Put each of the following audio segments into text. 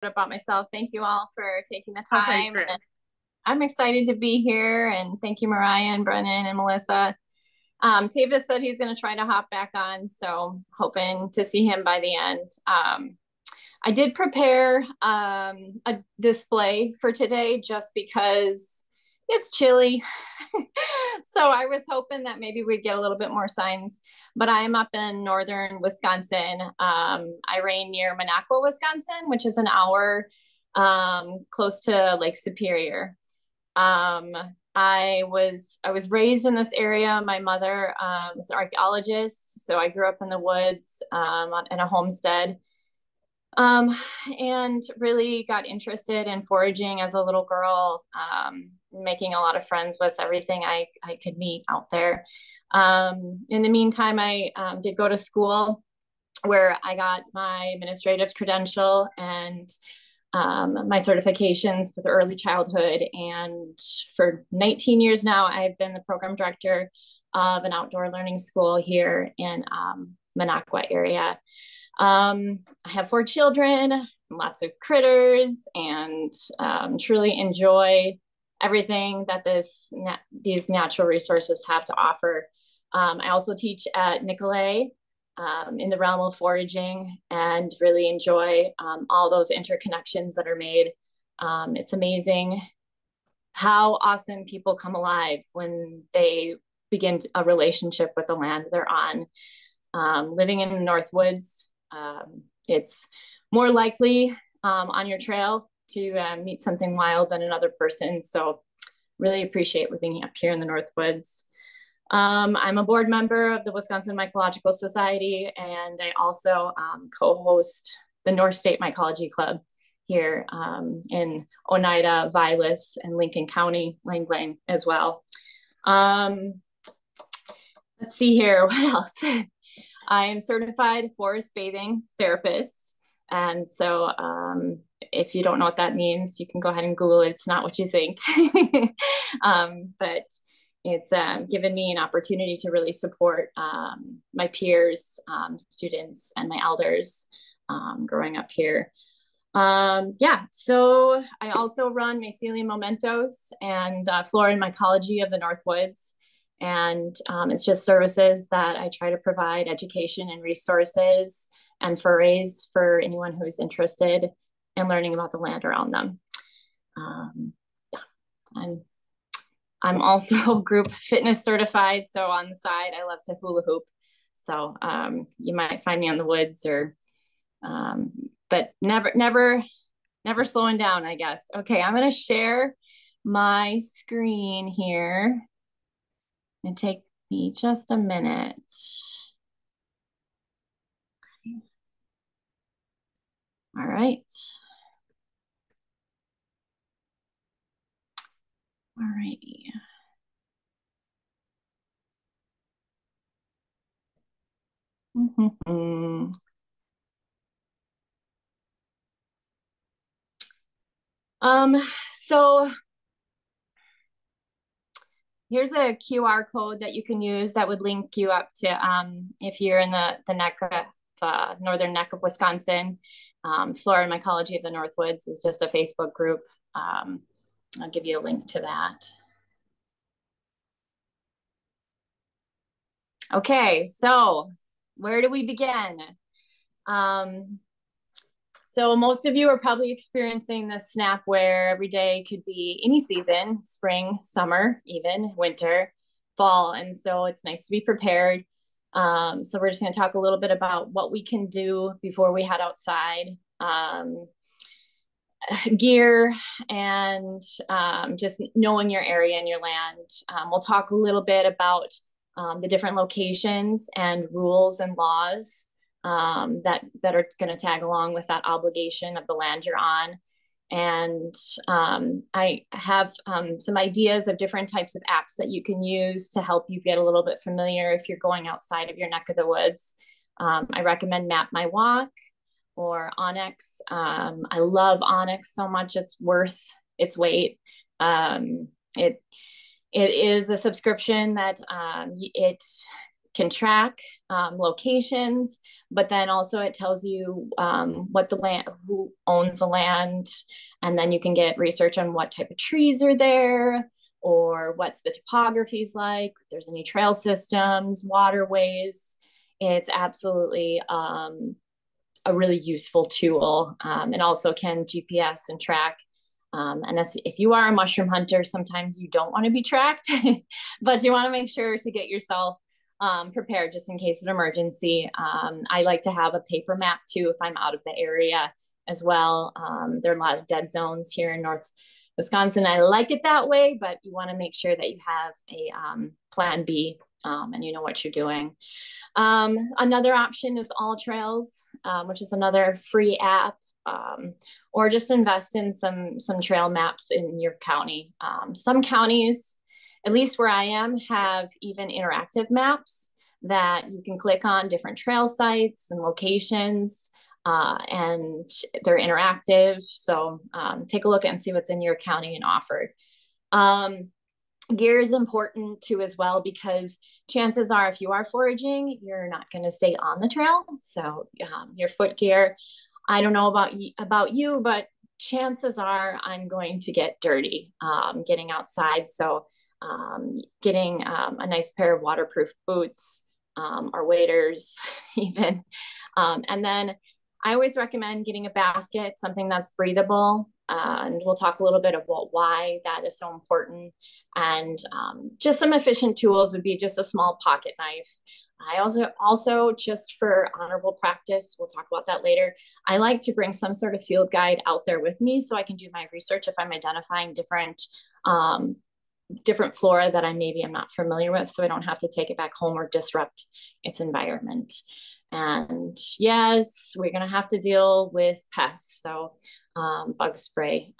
about myself. Thank you all for taking the Okay, time. great. And I'm excited to be here. And thank you, Mariah and Brennan and Melissa. Tavis said he's going to try to hop back on, so hoping to see him by the end. I did prepare a display for today just because it's chilly. So I was hoping that maybe we'd get a little bit more signs, but I am up in northern Wisconsin. I reign near Minocqua, Wisconsin, which is an hour close to Lake Superior. Um, I was raised in this area. My mother was an archaeologist, so I grew up in the woods in a homestead, um, and really got interested in foraging as a little girl, making a lot of friends with everything I could meet out there. In the meantime, I did go to school where I got my administrative credential and my certifications for the early childhood. And for 19 years now, I've been the program director of an outdoor learning school here in Minocqua area. I have 4 children, lots of critters, and truly enjoy everything that these natural resources have to offer. I also teach at N.A.T.C in the realm of foraging and really enjoy all those interconnections that are made. It's amazing how awesome people come alive when they begin a relationship with the land they're on. Living in the Northwoods, it's more likely on your trail to meet something wild than another person. So really appreciate living up here in the Northwoods. I'm a board member of the Wisconsin Mycological Society, and I also co-host the Northstate Mycology Club here in Oneida, Vilas, and Lincoln County, Lang as well. Let's see here, what else? I am certified forest bathing therapist. And so if you don't know what that means, you can go ahead and Google it. It's not what you think. But it's given me an opportunity to really support my peers, students, and my elders growing up here. Yeah, so I also run Maecylium Momentos and Flora and Mycology of the Northwoods. And it's just services that I try to provide education and resources and forays for anyone who's interested in learning about the land around them. Yeah, I'm also group fitness certified. So on the side, I love to hula hoop. So you might find me on the woods but never slowing down, I guess. Okay, I'm going to share my screen here. It take me just a minute. Okay. All right. All righty. So here's a QR code that you can use that would link you up to if you're in the neck of northern neck of Wisconsin. Flora and Mycology of the Northwoods is just a Facebook group. I'll give you a link to that. Okay, so where do we begin? So most of you are probably experiencing this snap where every day could be any season, spring, summer, even winter, fall. And so it's nice to be prepared. So we're just going to talk a little bit about what we can do before we head outside, gear, and just knowing your area and your land. We'll talk a little bit about the different locations and rules and laws that are going to tag along with that obligation of the land you're on. And I have some ideas of different types of apps that you can use to help you get a little bit familiar if you're going outside of your neck of the woods. I recommend Map My Walk or Onyx. I love Onyx so much; it's worth its weight. It is a subscription that can track locations, but then also it tells you what the land, who owns the land, and then you can get research on what type of trees are there, or what's the topography's like, if there's any trail systems, waterways. It's absolutely a really useful tool. It also can GPS and track. And if you are a mushroom hunter, sometimes you don't want to be tracked, but you want to make sure to get yourself prepared just in case of emergency. I like to have a paper map too if I'm out of the area as well. There are a lot of dead zones here in North Wisconsin. I like it that way, but you want to make sure that you have a plan B and you know what you're doing. Another option is All Trails, which is another free app, or just invest in some trail maps in your county. Some counties, at least where I am, have even interactive maps that you can click on different trail sites and locations, and they're interactive. So take a look and see what's in your county and offered. Gear is important too as well, because chances are if you are foraging, you're not going to stay on the trail. So your foot gear, I don't know about you, but chances are I'm going to get dirty getting outside. So getting a nice pair of waterproof boots or waders even. And then I always recommend getting a basket, something that's breathable. And we'll talk a little bit about why that is so important. And just some efficient tools would be just a small pocket knife. I also just for honorable practice, we'll talk about that later, I like to bring some sort of field guide out there with me so I can do my research if I'm identifying different flora that I'm not familiar with, so I don't have to take it back home or disrupt its environment. And yes, we're going to have to deal with pests, so bug spray.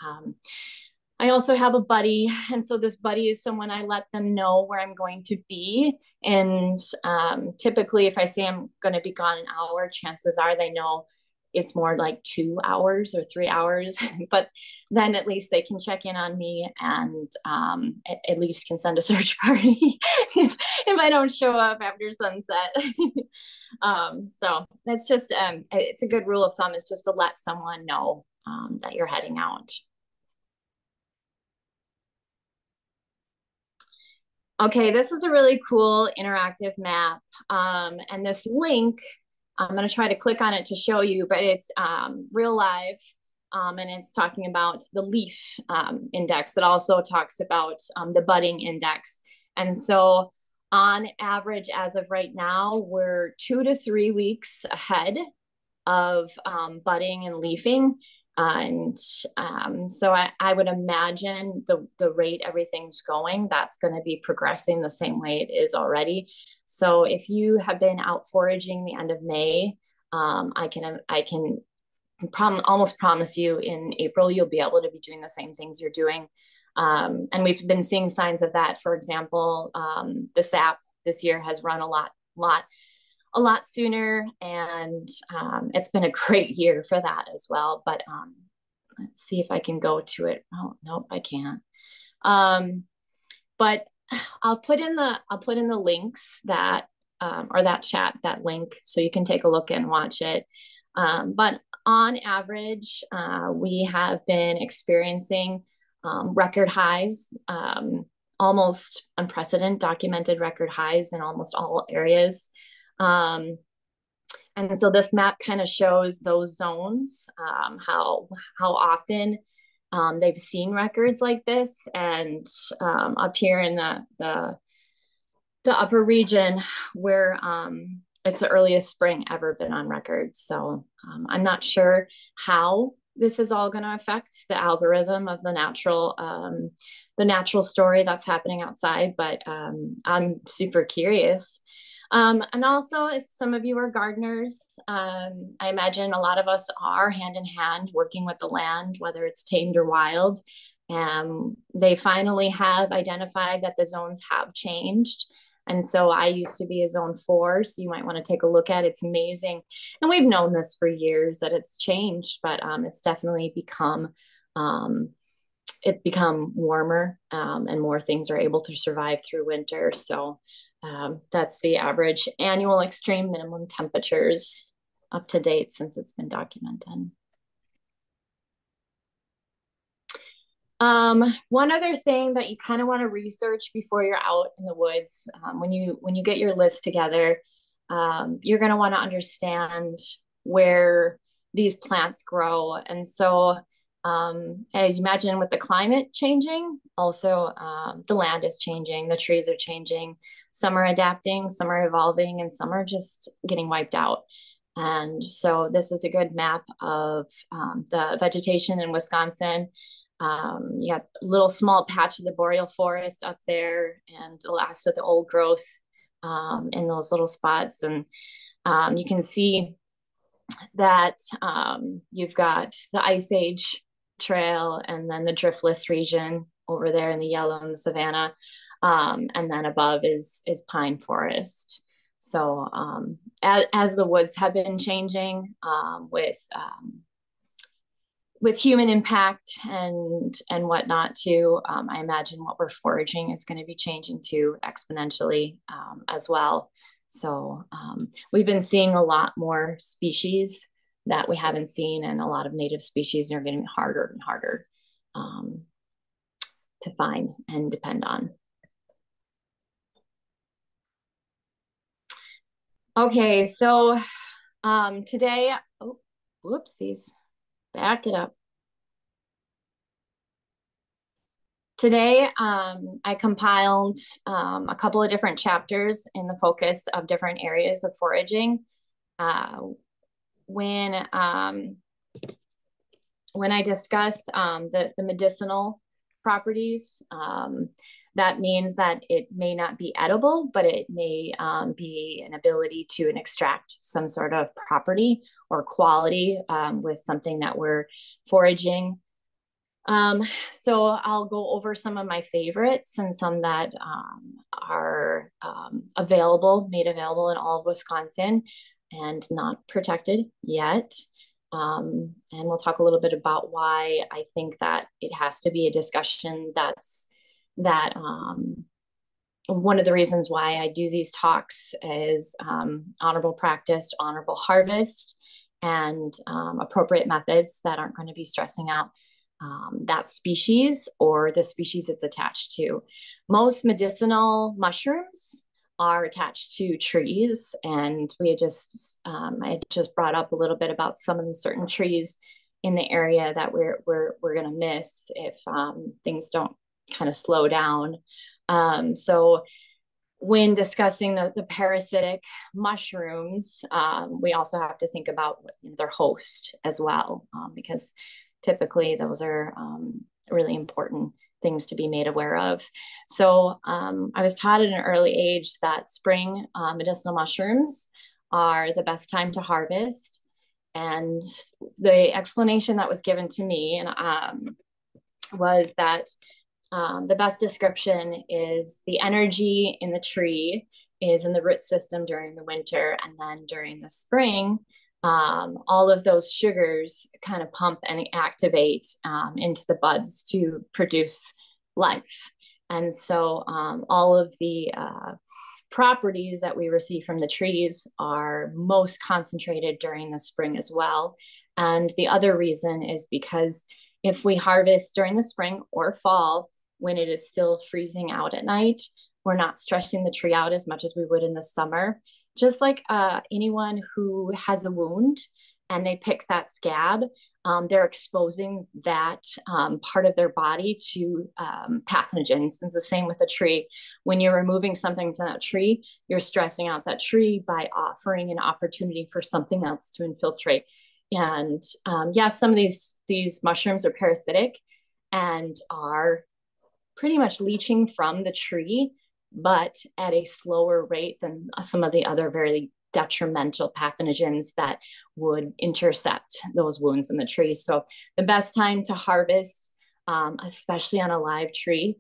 I also have a buddy, and so this buddy is someone I let them know where I'm going to be. And typically, if I say I'm going to be gone an hour, chances are they know it's more like 2 hours or 3 hours. But then at least they can check in on me, and at least can send a search party if I don't show up after sunset. So that's just it's a good rule of thumb, is just to let someone know that you're heading out. Okay, this is a really cool interactive map. And this link, I'm going to try to click on it to show you, but it's real live. And it's talking about the leaf index. It also talks about the budding index. And so on average, as of right now, we're 2 to 3 weeks ahead of budding and leafing. And so I would imagine the rate everything's going, that's going to be progressing the same way it is already. So if you have been out foraging the end of May, I can almost promise you in April, you'll be able to be doing the same things you're doing. And we've been seeing signs of that. For example, the sap this year has run a lot sooner, and it's been a great year for that as well. But let's see if I can go to it. Oh, nope, I can't. But I'll put in the links that or that chat, that link, so you can take a look and watch it. But on average, we have been experiencing record highs, almost unprecedented documented record highs in almost all areas. And so this map kind of shows those zones, how often they've seen records like this. And up here in the upper region, where it's the earliest spring ever been on record. So I'm not sure how this is all going to affect the algorithm of the natural story that's happening outside, but I'm super curious. And also, if some of you are gardeners, I imagine a lot of us are hand in hand working with the land, whether it's tamed or wild. They finally have identified that the zones have changed. And so I used to be a zone 4, so you might want to take a look at it. It's amazing. And we've known this for years that it's changed, but it's definitely become warmer, and more things are able to survive through winter. So That's the average annual extreme minimum temperatures up to date since it's been documented. One other thing that you kind of want to research before you're out in the woods, when you get your list together, you're going to want to understand where these plants grow. And so, as you imagine with the climate changing, also the land is changing, the trees are changing. Some are adapting, some are evolving, and some are just getting wiped out. And so this is a good map of the vegetation in Wisconsin. You got a little small patch of the boreal forest up there and the last of the old growth in those little spots. And you can see that you've got the Ice Age trail and then the driftless region over there in the yellow and the savanna. And then above is pine forest. So as the woods have been changing with human impact and whatnot too, I imagine what we're foraging is going to be changing too exponentially as well. So we've been seeing a lot more species that we haven't seen, and a lot of native species are getting harder and harder to find and depend on. Okay, so today, oh, whoopsies, back it up. Today, I compiled a couple of different chapters in the focus of different areas of foraging. When I discuss the medicinal properties, that means that it may not be edible, but it may be an ability to extract some sort of property or quality with something that we're foraging. So I'll go over some of my favorites and some that are made available in all of Wisconsin and not protected yet. And we'll talk a little bit about why I think that it has to be a discussion that one of the reasons why I do these talks is honorable practice, honorable harvest, and appropriate methods that aren't going to be stressing out that species or the species it's attached to. Most medicinal mushrooms are attached to trees, and I had just brought up a little bit about some of the certain trees in the area that we're going to miss if things don't kind of slow down. So when discussing the parasitic mushrooms, we also have to think about their host as well, because typically those are really important things to be made aware of. So I was taught at an early age that spring medicinal mushrooms are the best time to harvest. And the explanation that was given to me was that the best description is the energy in the tree is in the root system during the winter, and then during the spring, all of those sugars kind of pump and activate into the buds to produce life. And so all of the properties that we receive from the trees are most concentrated during the spring as well. And the other reason is because if we harvest during the spring or fall, when it is still freezing out at night, we're not stressing the tree out as much as we would in the summer. Just like anyone who has a wound and they pick that scab, they're exposing that part of their body to pathogens. It's the same with a tree. When you're removing something from that tree, you're stressing out that tree by offering an opportunity for something else to infiltrate. And yes, some of these mushrooms are parasitic and are pretty much leaching from the tree, but at a slower rate than some of the other very detrimental pathogens that would intercept those wounds in the tree. So the best time to harvest, especially on a live tree,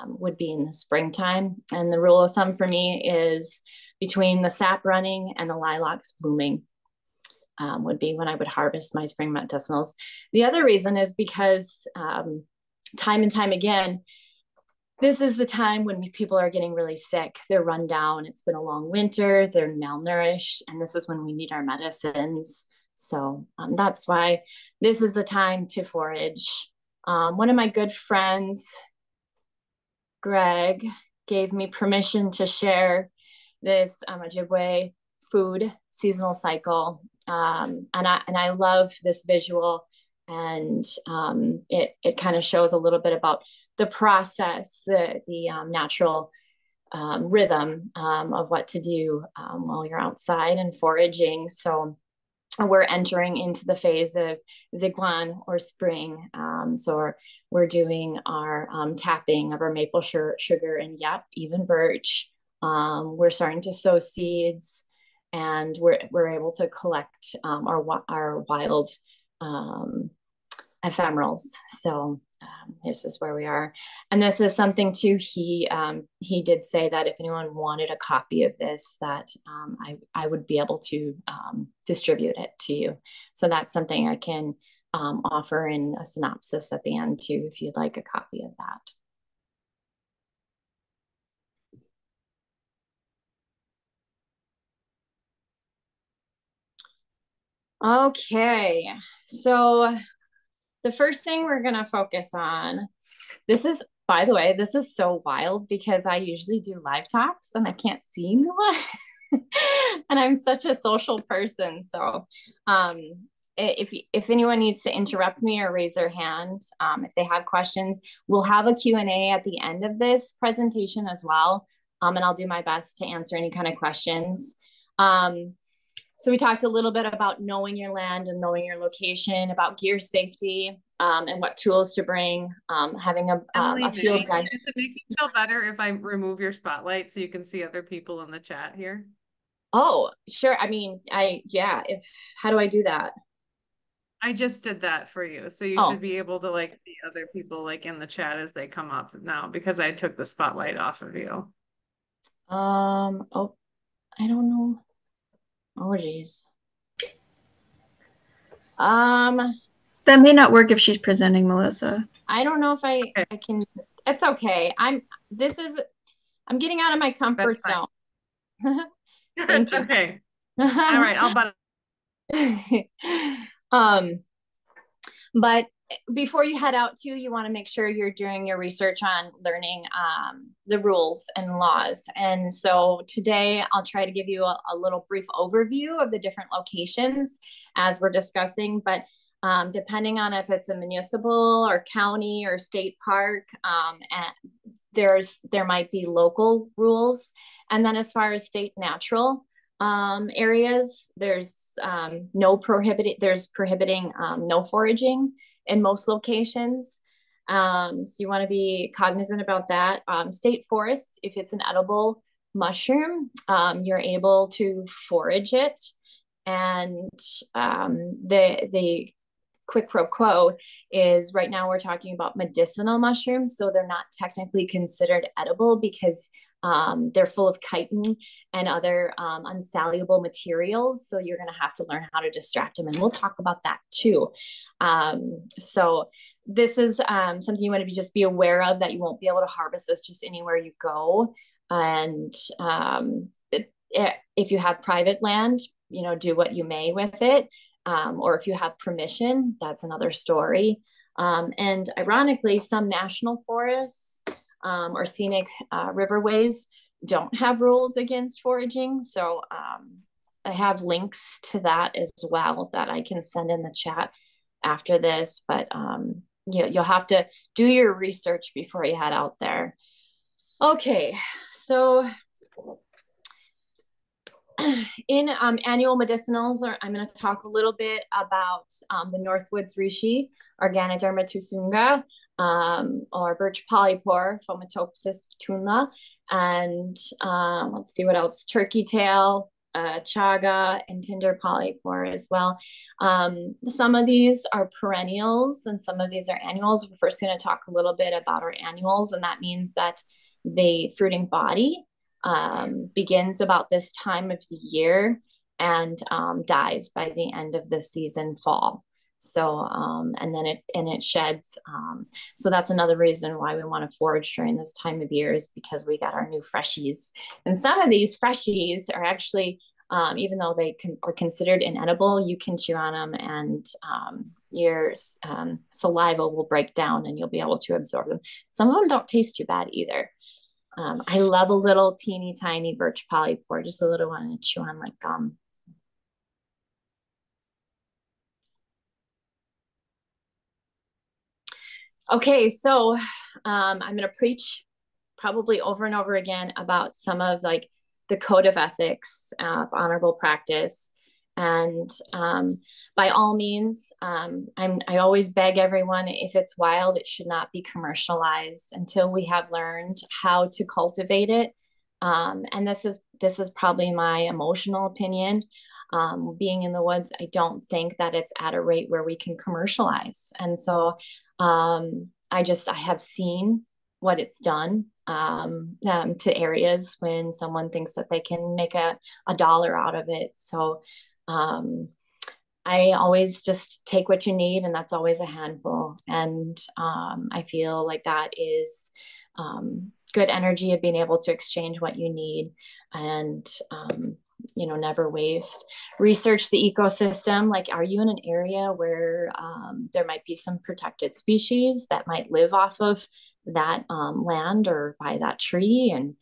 would be in the springtime. And the rule of thumb for me is between the sap running and the lilacs blooming would be when I would harvest my spring medicinals. The other reason is because time and time again, this is the time when people are getting really sick. They're run down. It's been a long winter. They're malnourished. And this is when we need our medicines. So that's why this is the time to forage. One of my good friends, Greg, gave me permission to share this Ojibwe food seasonal cycle. And I love this visual. And it kind of shows a little bit about the process, the natural rhythm of what to do while you're outside and foraging. So we're entering into the phase of Ziguan or spring. So we're doing our tapping of our maple sugar and even birch. We're starting to sow seeds, and we're able to collect our wild ephemerals. So this is where we are. And this is something too, he did say that if anyone wanted a copy of this, that I would be able to distribute it to you. So that's something I can offer in a synopsis at the end too, if you'd like a copy of that. Okay, so the first thing we're going to focus on, this is, by the way, this is so wild because I usually do live talks and I can't see anyone. And I'm such a social person. So if anyone needs to interrupt me or raise their hand, if they have questions, we'll have a Q&A at the end of this presentation as well. And I'll do my best to answer any kind of questions. So we talked a little bit about knowing your land and knowing your location, about gear safety, and what tools to bring, having a field guide. Does it make you feel better if I remove your spotlight so you can see other people in the chat here? Oh, sure. I mean, how do I do that? I just did that for you. So you should be able to like see other people like in the chat as they come up now because I took the spotlight off of you. Oh, I don't know. Oh, geez. That may not work if she's presenting, Melissa. I don't know if I can. It's okay. I'm getting out of my comfort zone. Thank you. Okay. All right. I'll butt. But before you head out too, you want to make sure you're doing your research on learning the rules and laws. And so today I'll try to give you a little brief overview of the different locations as we're discussing, but depending on if it's a municipal or county or state park, there might be local rules. And then as far as state natural areas, there's prohibiting no foraging in most locations. So you want to be cognizant about that. State forest, if it's an edible mushroom, you're able to forage it. And the quid pro quo is right now we're talking about medicinal mushrooms. So they're not technically considered edible because they're full of chitin and other unsoluble materials. So you're going to have to learn how to distract them. And we'll talk about that too. So this is something you want to just be aware of, that you won't be able to harvest this just anywhere you go. And if you have private land, do what you may with it. Or if you have permission, that's another story. And ironically, some national forests or scenic riverways don't have rules against foraging. So I have links to that as well that I can send in the chat after this. But you'll have to do your research before you head out there. Okay, so in annual medicinals, I'm going to talk a little bit about the Northwoods reishi, Organoderma tusunga, or birch polypore, Fomitopsis petula, and let's see what else, turkey tail, chaga, and tinder polypore as well. Some of these are perennials and some of these are annuals. We're first going to talk a little bit about our annuals, and that means that the fruiting body begins about this time of the year and dies by the end of the season, fall. So, and then it sheds. So that's another reason why we want to forage during this time of year, is because we got our new freshies. And some of these freshies are actually, even though they are considered inedible, you can chew on them, and your saliva will break down and you'll be able to absorb them. Some of them don't taste too bad either. I love a little teeny tiny birch polypore, just a little one to chew on like gum. Okay, so I'm going to preach probably over and over again about some of like the code of ethics of honorable practice. And by all means, I always beg everyone, if it's wild, it should not be commercialized until we have learned how to cultivate it. And this is probably my emotional opinion. Being in the woods, I don't think that it's at a rate where we can commercialize. And so I have seen what it's done to areas when someone thinks that they can make a dollar out of it. So I always just take what you need, and that's always a handful. And I feel like that is good energy of being able to exchange what you need, and never waste. Research the ecosystem. Like, are you in an area where there might be some protected species that might live off of that land or by that tree, and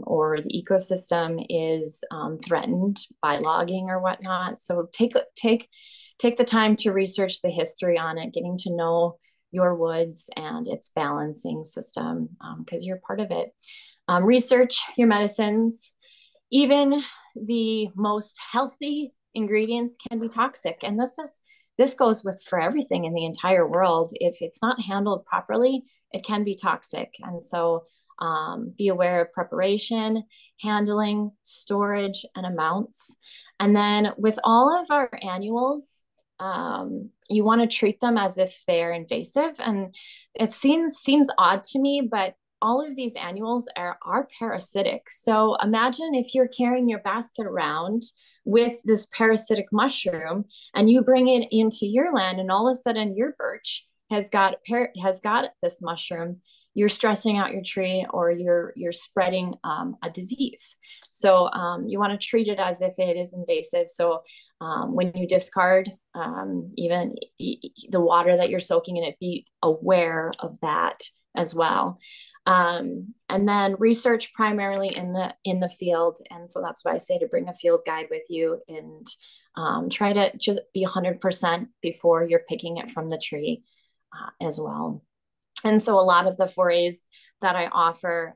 or the ecosystem is threatened by logging or whatnot. So take the time to research the history on it, getting to know your woods and its balancing system, because you're part of it. Research your medicines. Even the most healthy ingredients can be toxic. And this goes for everything in the entire world. If it's not handled properly, it can be toxic. And so be aware of preparation, handling, storage, and amounts. And then with all of our annuals, you want to treat them as if they're invasive. And it seems odd to me, but all of these annuals are parasitic. So imagine if you're carrying your basket around with this parasitic mushroom, and you bring it into your land, and all of a sudden your birch has got this mushroom. You're stressing out your tree, or you're spreading a disease. So you want to treat it as if it is invasive. So when you discard even the water that you're soaking in it, be aware of that as well. And then research primarily in the field. And so that's why I say to bring a field guide with you, and try to just be 100% before you're picking it from the tree as well. And so a lot of the forays that I offer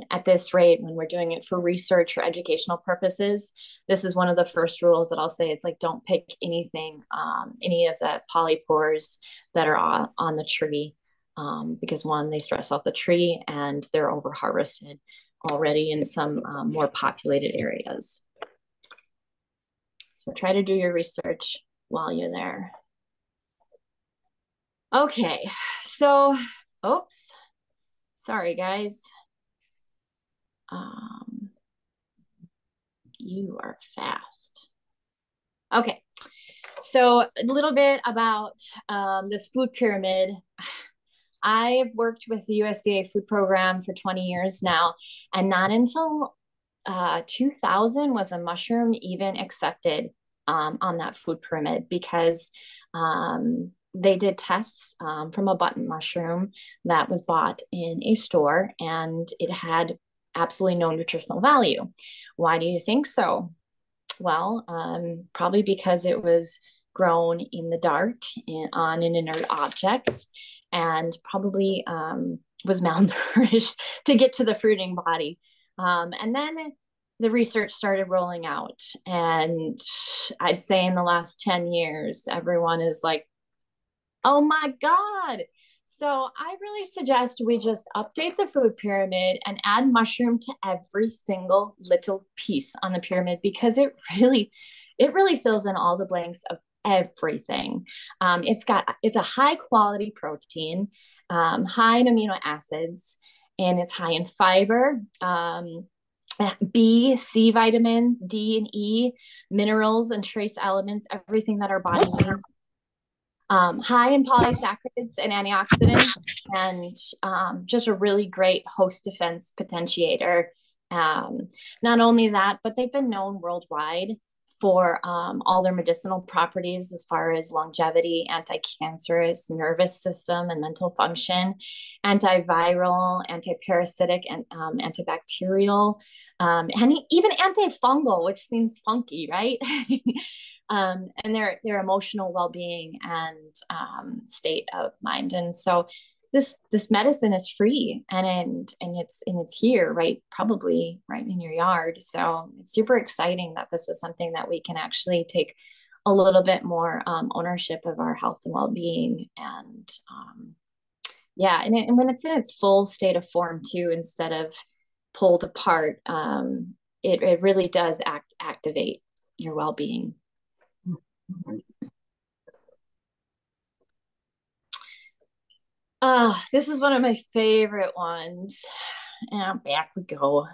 at this rate, when we're doing it for research or educational purposes, this is one of the first rules that I'll say. It's like, don't pick anything, any of the polypores that are on the tree. Because one, they stress out the tree, and they're over harvested already in some more populated areas. So try to do your research while you're there. Okay, so, oops, sorry guys. You are fast. Okay, so a little bit about this food pyramid. I've worked with the USDA food program for 20 years now, and not until 2000 was a mushroom even accepted on that food pyramid, because they did tests from a button mushroom that was bought in a store, and it had absolutely no nutritional value. Why do you think so? Well, probably because it was grown in the dark on an inert object, and probably was malnourished to get to the fruiting body. And then the research started rolling out, and I'd say in the last 10 years, everyone is like, oh my God. So I really suggest we just update the food pyramid and add mushroom to every single little piece on the pyramid, because it really fills in all the blanks of everything. It's a high quality protein, high in amino acids, and it's high in fiber, B, C vitamins, D and E, minerals and trace elements, everything that our body needs. high in polysaccharides and antioxidants, and just a really great host defense potentiator. Not only that, but they've been known worldwide for all their medicinal properties as far as longevity, anti-cancerous, nervous system and mental function, antiviral, antiparasitic, and antibacterial, and even antifungal, which seems funky, right? And their emotional well-being and state of mind. And so this medicine is free, and it's here, right, probably right in your yard. So it's super exciting that this is something that we can actually take a little bit more ownership of our health and well-being. And yeah, and when it's in its full state of form too, instead of pulled apart, it really does activate your well-being. This is one of my favorite ones. And back we go.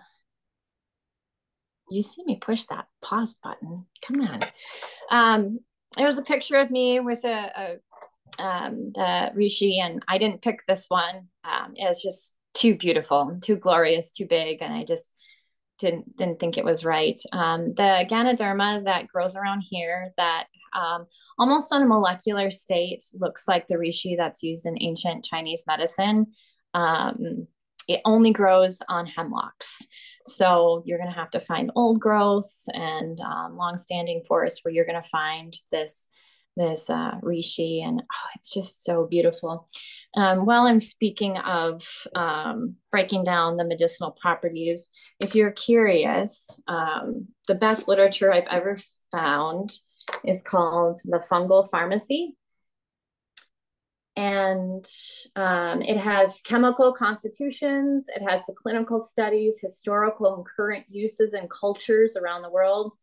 You see me push that pause button. Come on. There's a picture of me with the reishi, and I didn't pick this one. It's just too beautiful, too glorious, too big, and I just didn't think it was right. The Ganoderma that grows around here, that almost on a molecular state looks like the reishi that's used in ancient Chinese medicine. It only grows on hemlocks. So you're going to have to find old growths and long-standing forests where you're going to find this reishi, and it's just so beautiful. While I'm speaking of breaking down the medicinal properties, if you're curious, the best literature I've ever found is called The Fungal Pharmacy. And it has chemical constitutions, it has the clinical studies, historical and current uses and cultures around the world,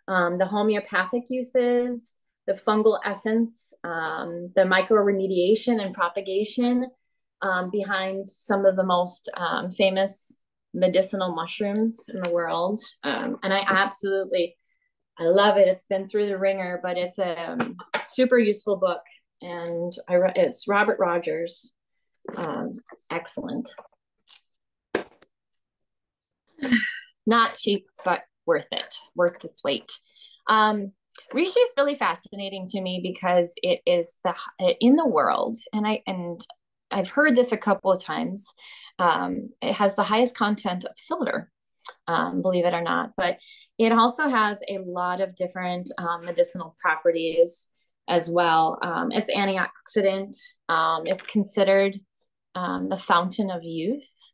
the homeopathic uses, the fungal essence, the microremediation and propagation behind some of the most famous medicinal mushrooms in the world. And I love it. It's been through the ringer, but it's a super useful book. And it's Robert Rogers. Excellent. Not cheap, but worth its weight. Reishi is really fascinating to me because it is in the world, and I've heard this a couple of times. It has the highest content of silver, believe it or not, but it also has a lot of different medicinal properties as well. It's antioxidant. It's considered the fountain of youth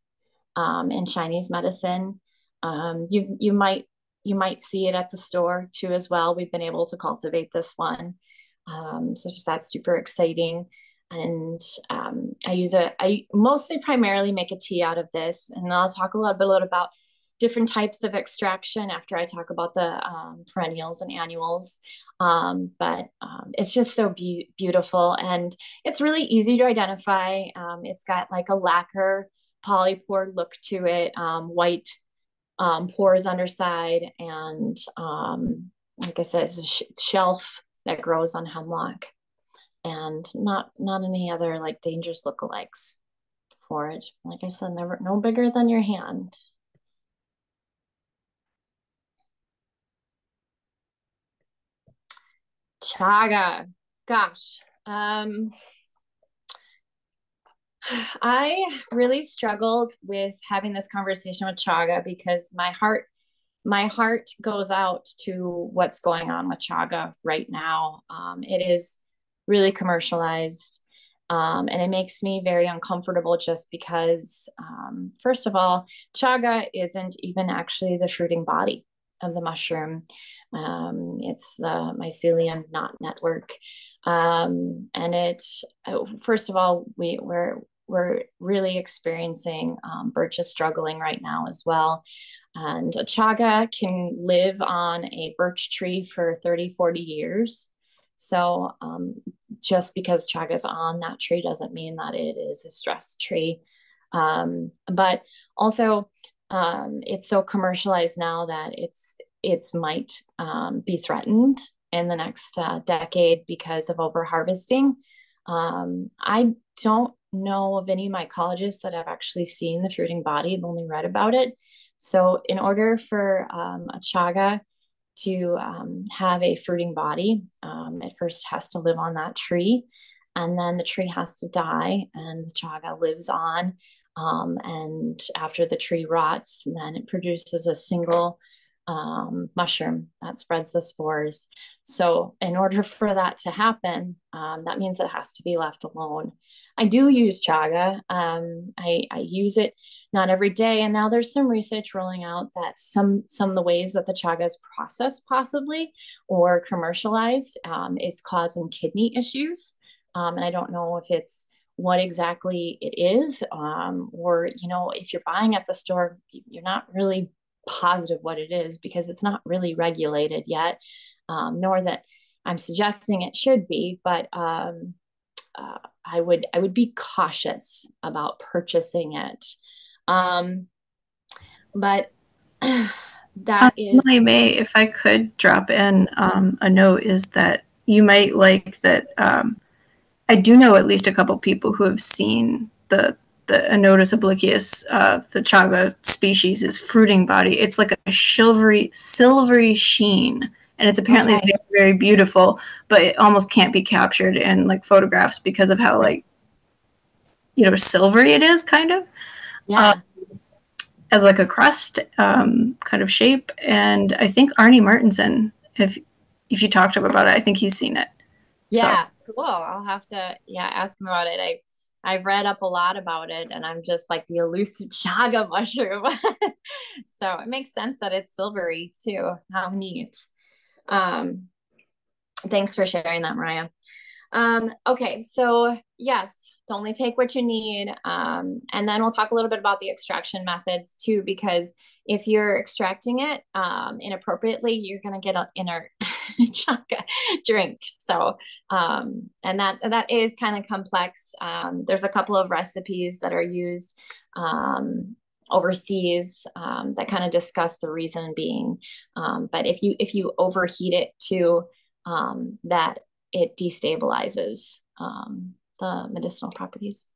in Chinese medicine. You might see it at the store too as well. We've been able to cultivate this one. So just that's super exciting. And I mostly primarily make a tea out of this, and I'll talk a little bit about different types of extraction after I talk about the perennials and annuals. But it's just so beautiful, and it's really easy to identify. It's got like a lacquer polypore look to it, white pores underside, and like I said, it's a shelf that grows on hemlock, and not any other like dangerous lookalikes for it. Like I said, no bigger than your hand. Chaga, gosh, I really struggled with having this conversation with chaga because my heart goes out to what's going on with chaga right now. It is really commercialized, and it makes me very uncomfortable just because, first of all, chaga isn't even actually the fruiting body of the mushroom. It's the Mycelium knot network. And first of all, we're really experiencing birches struggling right now as well. And a chaga can live on a birch tree for 30, 40 years. So just because chaga is on that tree doesn't mean that it is a stressed tree. But also, it's so commercialized now that it might be threatened in the next decade because of over harvesting. I don't know of any mycologists that have actually seen the fruiting body. I've only read about it. So in order for a chaga to have a fruiting body, it first has to live on that tree, and then the tree has to die and the chaga lives on. And after the tree rots, then it produces a single mushroom that spreads the spores. So in order for that to happen, that means it has to be left alone. I do use chaga. I use it not every day. And now there's some research rolling out that some of the ways that the chaga is processed possibly or commercialized is causing kidney issues. And I don't know if it's what exactly it is, or, you know, if you're buying at the store, you're not really positive what it is because it's not really regulated yet, nor that I'm suggesting it should be, but I would be cautious about purchasing it. But that is Emilymae, if I could drop in a note, is that you might like that. I do know at least a couple people who have seen the N.A.T.C, the chaga species' fruiting body. It's like a silvery sheen, and it's apparently very, very beautiful, but it almost can't be captured in like photographs because of how like, you know, silvery it is, kind of. Yeah. As like a crust kind of shape. And I think Arnie Martinson, if you talked to him about it, I think he's seen it. Yeah, so. Cool. I'll have to ask him about it. I've read up a lot about it, and I'm just like the elusive chaga mushroom. So it makes sense that it's silvery too. How neat. Thanks for sharing that, Mariah. Okay, so yes, only take what you need. And then we'll talk a little bit about the extraction methods too, because if you're extracting it inappropriately, you're going to get an inert chaga drink. So, and that is kind of complex. There's a couple of recipes that are used overseas that kind of discuss the reason being. But if you overheat it to that, it destabilizes the medicinal properties.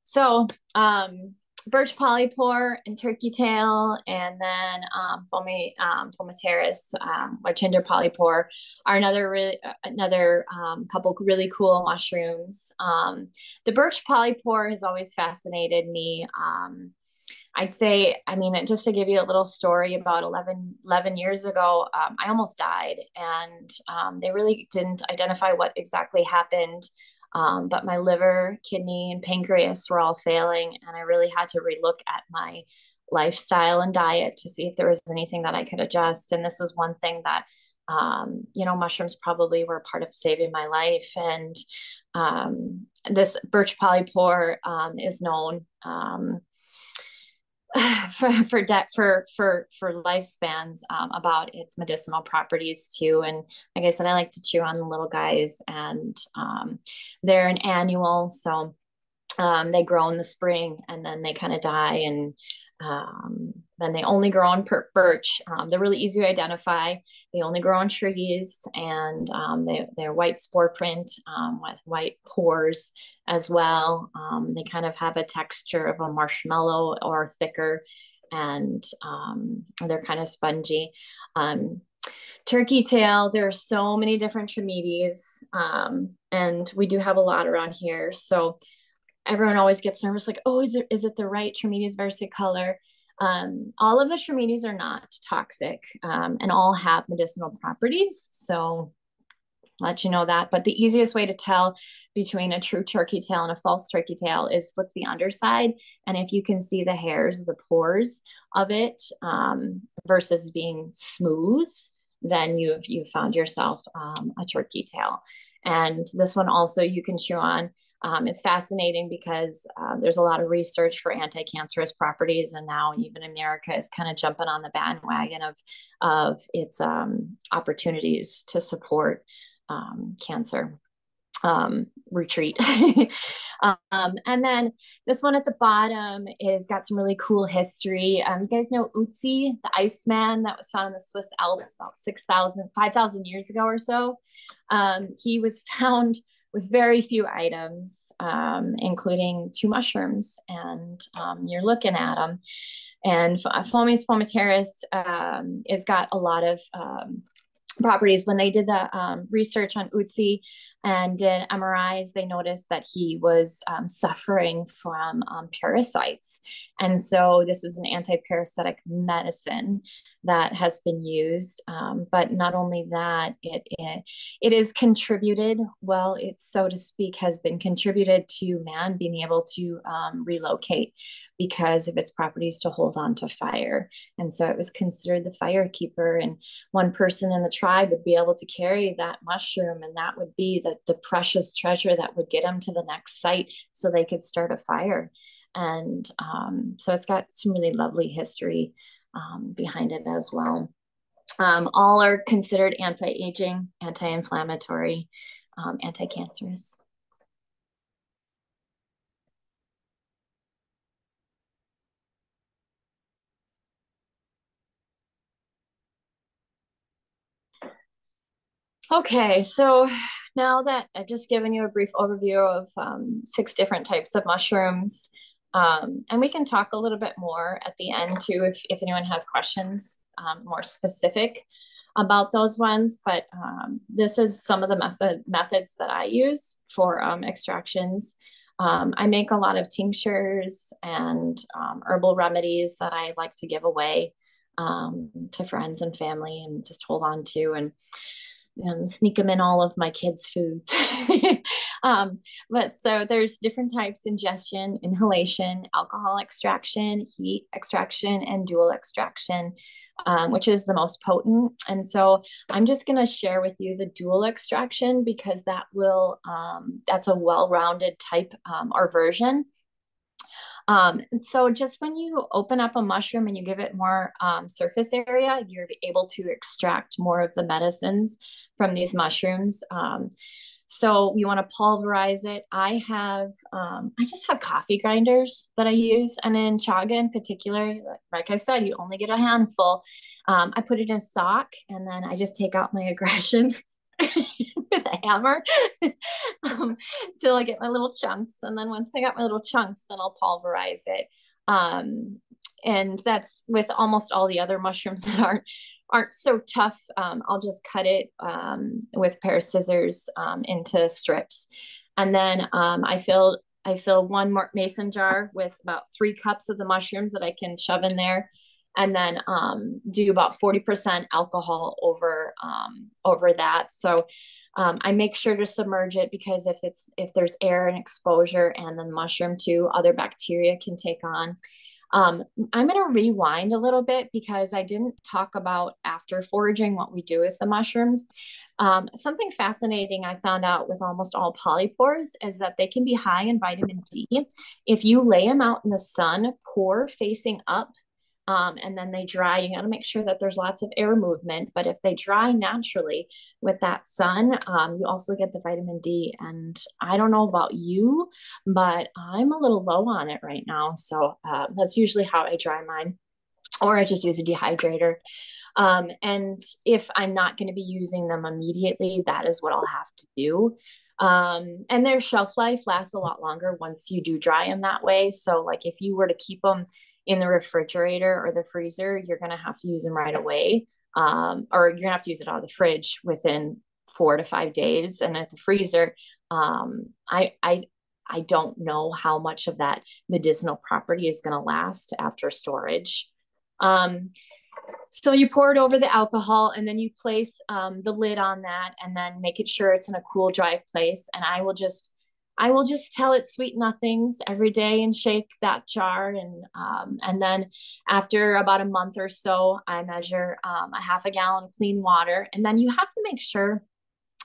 So birch polypore and turkey tail, and then fometeris or tinder polypore are another couple really cool mushrooms. The birch polypore has always fascinated me. I'd say, I mean, just to give you a little story, about 11 years ago, I almost died, and they really didn't identify what exactly happened. But my liver, kidney, and pancreas were all failing, and I really had to relook at my lifestyle and diet to see if there was anything that I could adjust. And this was one thing that, you know, mushrooms probably were part of saving my life. And this birch polypore is known for lifespans about its medicinal properties too. And like I said, I like to chew on the little guys, and they're an annual, so they grow in the spring and then they kind of die, and then they only grow on birch. They're really easy to identify. They only grow on trees, and they're white spore print with white pores as well. They kind of have a texture of a marshmallow or thicker, and they're kind of spongy. Turkey tail, there's so many different tremedies, and we do have a lot around here. So everyone always gets nervous, like, oh, is it the right Trametes versicolor? All of the Trametes are not toxic, and all have medicinal properties. So let you know that. But the easiest way to tell between a true turkey tail and a false turkey tail is flip the underside. And if you can see the hairs, the pores of it, versus being smooth, then you've found yourself a turkey tail. And this one also you can chew on. It's fascinating because there's a lot of research for anti-cancerous properties, and now even America is kind of jumping on the bandwagon of its opportunities to support cancer. retreat. And then this one at the bottom is got some really cool history. You guys know N.A.T.C, the Iceman that was found in the Swiss Alps about 5,000 years ago or so. He was found with very few items, including 2 mushrooms, and you're looking at them. And Fomes fomentarius has got a lot of properties. When they did the research on N.A.T.C and did MRIs, they noticed that he was suffering from parasites. And so this is an anti-parasitic medicine that has been used. But not only that, it is contributed, well, it, so to speak, has been contributed to man being able to relocate because of its properties to hold on to fire. And so it was considered the fire keeper. And one person in the tribe would be able to carry that mushroom, and that would be the precious treasure that would get them to the next site so they could start a fire. And so it's got some really lovely history behind it as well. All are considered anti-aging, anti-inflammatory, anti-cancerous. Okay, so now that I've just given you a brief overview of 6 different types of mushrooms, and we can talk a little bit more at the end too if anyone has questions more specific about those ones, but this is some of the methods that I use for extractions. I make a lot of tinctures and herbal remedies that I like to give away to friends and family and just hold on to, and sneak them in all of my kids' foods. But so there's different types: ingestion, inhalation, alcohol extraction, heat extraction, and dual extraction, which is the most potent. And so I'm just going to share with you the dual extraction because that will, that's a well-rounded type or version. So just when you open up a mushroom and you give it more surface area, you're able to extract more of the medicines from these mushrooms. So you want to pulverize it. I just have coffee grinders that I use. And in chaga in particular, like I said, you only get a handful. I put it in sock, and then I just take out my aggression with a hammer till I get my little chunks. And then once I got my little chunks, then I'll pulverize it. And that's with almost all the other mushrooms that aren't so tough. I'll just cut it with a pair of scissors into strips. And then I fill 1 mason jar with about 3 cups of the mushrooms that I can shove in there, and then do about 40% alcohol over that. So I make sure to submerge it because if there's air and exposure, and then mushroom too, other bacteria can take on. I'm going to rewind a little bit because I didn't talk about after foraging what we do with the mushrooms. Something fascinating I found out with almost all polypores is that they can be high in vitamin D. If you lay them out in the sun, pour facing up, and then they dry, you got to make sure that there's lots of air movement. But if they dry naturally with that sun, you also get the vitamin D. And I don't know about you, but I'm a little low on it right now. So that's usually how I dry mine, or I just use a dehydrator. And if I'm not going to be using them immediately, that is what I'll have to do. And their shelf life lasts a lot longer once you do dry them that way. So like if you were to keep them in the refrigerator or the freezer, you're going to have to use them right away. Or you're gonna have to use it out of the fridge within 4 to 5 days. And at the freezer, I don't know how much of that medicinal property is going to last after storage. So you pour it over the alcohol, and then you place the lid on that, and then make it sure it's in a cool, dry place. And I will just tell it sweet nothings every day and shake that jar. And then after about a month or so, I measure a half a gallon of clean water. And then you have to make sure,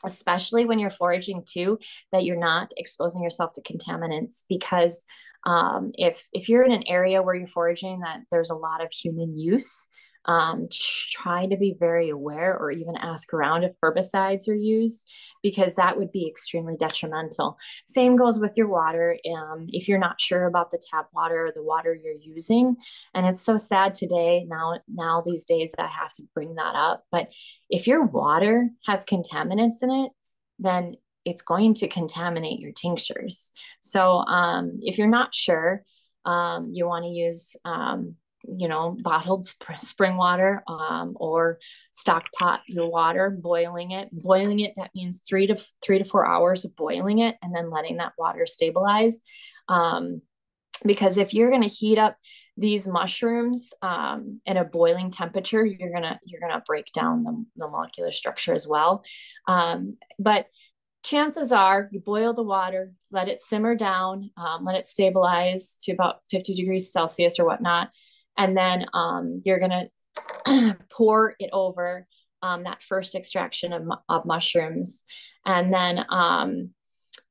especially when you're foraging too, that you're not exposing yourself to contaminants, because if you're in an area where you're foraging that there's a lot of human use, Try to be very aware or even ask around if herbicides are used, because that would be extremely detrimental. Same goes with your water. If you're not sure about the tap water or the water you're using, and it's so sad today, now these days that I have to bring that up, but if your water has contaminants in it, then it's going to contaminate your tinctures. So if you're not sure, you want to use bottled spring water, or stock pot your water, boiling it. That means 3 to 4 hours of boiling it and then letting that water stabilize. Because if you're going to heat up these mushrooms at a boiling temperature, you're gonna break down the molecular structure as well. But chances are you boil the water, let it simmer down, let it stabilize to about 50 degrees Celsius or whatnot. And then you're going to pour it over that first extraction of mushrooms. And then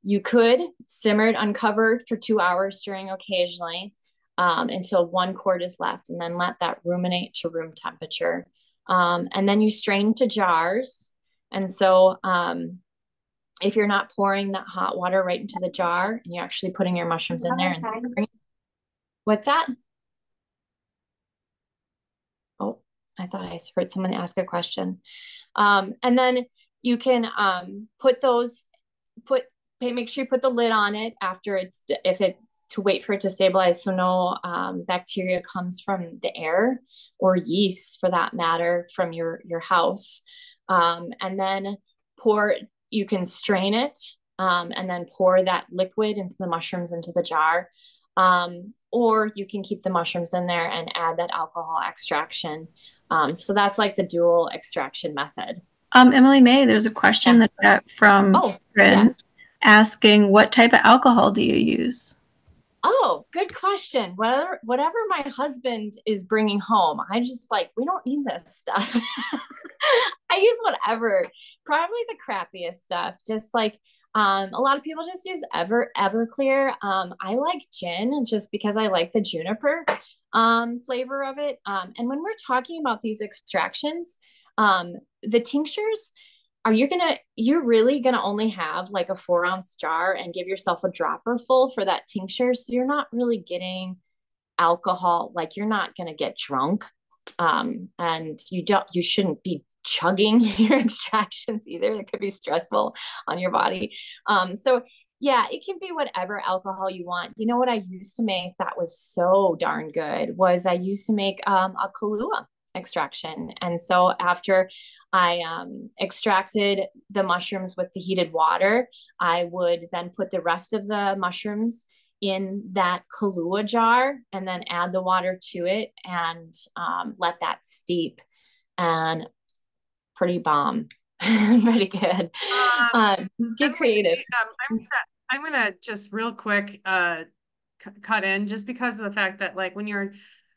you could simmer it uncovered for 2 hours, stirring occasionally until 1 quart is left, and then let that ruminate to room temperature. And then you strain to jars. And so if you're not pouring that hot water right into the jar and you're actually putting your mushrooms in there and simmering. What's that? Oh, I thought I heard someone ask a question. And then you can make sure you put the lid on it after to wait for it to stabilize, so no bacteria comes from the air, or yeast for that matter, from your house. And then you can strain it, and then pour that liquid into the mushrooms into the jar. Or you can keep the mushrooms in there and add that alcohol extraction. So that's like the dual extraction method. Emilymae, there's a question that I got from friends asking, what type of alcohol do you use? Oh, good question. Whatever my husband is bringing home, I just we don't need this stuff. I use whatever, probably the crappiest stuff. Just a lot of people just use Everclear. I like gin just because I like the juniper flavor of it. And when we're talking about these extractions, the tinctures, you're really gonna only have like a 4-ounce jar and give yourself a dropper full for that tincture. So you're not really getting alcohol, you're not gonna get drunk. And you shouldn't be chugging your extractions either. It could be stressful on your body. So yeah, it can be whatever alcohol you want. You know what I used to make that was so darn good was I used to make a Kahlua extraction. And so after I extracted the mushrooms with the heated water, I would then put the rest of the mushrooms in that Kahlua jar and then add the water to it and let that steep. And pretty bomb. Pretty good. Get creative. I'm gonna just real quick cut in, just because of the fact that when you're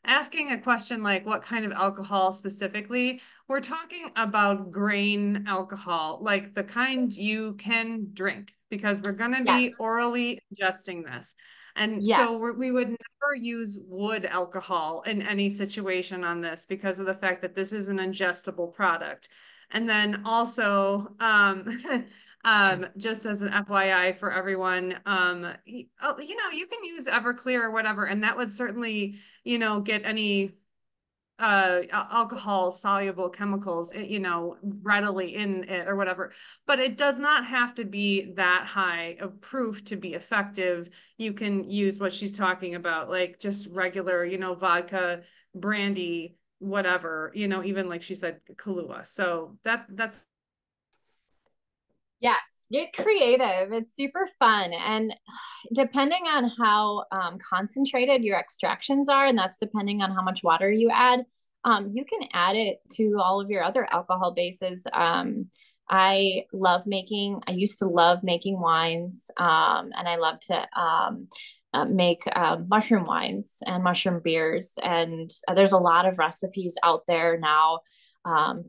asking a question like what kind of alcohol specifically, we're talking about grain alcohol, like the kind you can drink, because we're going to be orally ingesting this. And so we would never use wood alcohol in any situation on this, because of the fact that this is an ingestible product. And then also, just as an FYI for everyone, you can use Everclear or whatever, and that would certainly, get any alcohol soluble chemicals, readily in it or whatever. But it does not have to be that high of proof to be effective. You can use what she's talking about, like just regular, vodka, brandy, whatever, even like she said, Kahlua. So that's. Yes, get creative. It's super fun. And depending on how concentrated your extractions are, and that's depending on how much water you add, you can add it to all of your other alcohol bases. I used to love making wines, and I love to make mushroom wines and mushroom beers. And there's a lot of recipes out there now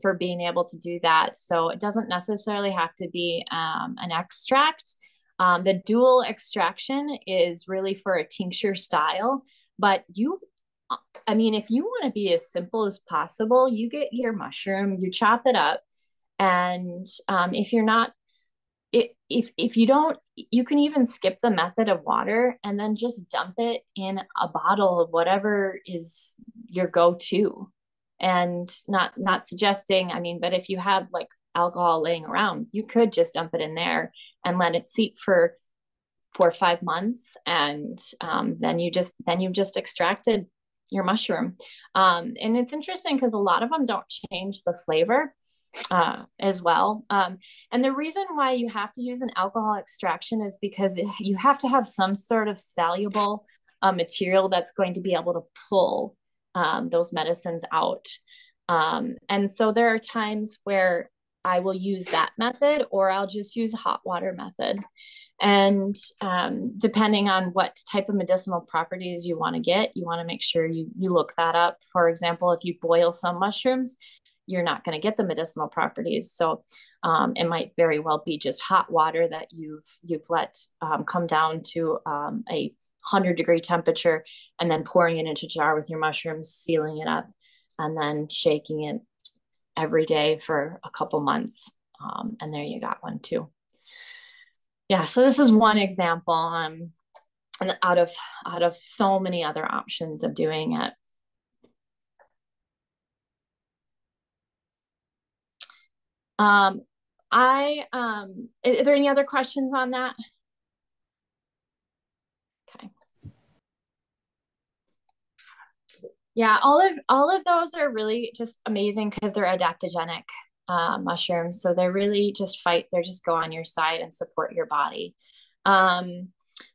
for being able to do that. So it doesn't necessarily have to be an extract. The dual extraction is really for a tincture style, but you I mean, if you want to be as simple as possible, you get your mushroom, you chop it up, and if you're not, if you don't, you can even skip the method of water and then just dump it in a bottle of whatever is your go-to. And not suggesting, I mean, but if you have like alcohol laying around, you could just dump it in there and let it seep for 4 or 5 months, and then you've just extracted your mushroom. And it's interesting because a lot of them don't change the flavor as well. And the reason why you have to use an alcohol extraction is because you have to have some sort of soluble material that's going to be able to pull those medicines out. And so there are times where I will use that method, or I'll just use a hot water method. And depending on what type of medicinal properties you want to get, you want to make sure you look that up. For example, if you boil some mushrooms, you're not going to get the medicinal properties. So it might very well be just hot water that you've let come down to a 100-degree temperature, and then pouring it into a jar with your mushrooms, sealing it up, and then shaking it every day for a couple months. And there you got one too. Yeah, so this is one example, and out of so many other options of doing it. Are there any other questions on that? Okay. Yeah, all of those are really just amazing because they're adaptogenic mushrooms. So they really just fight, they just go on your side and support your body.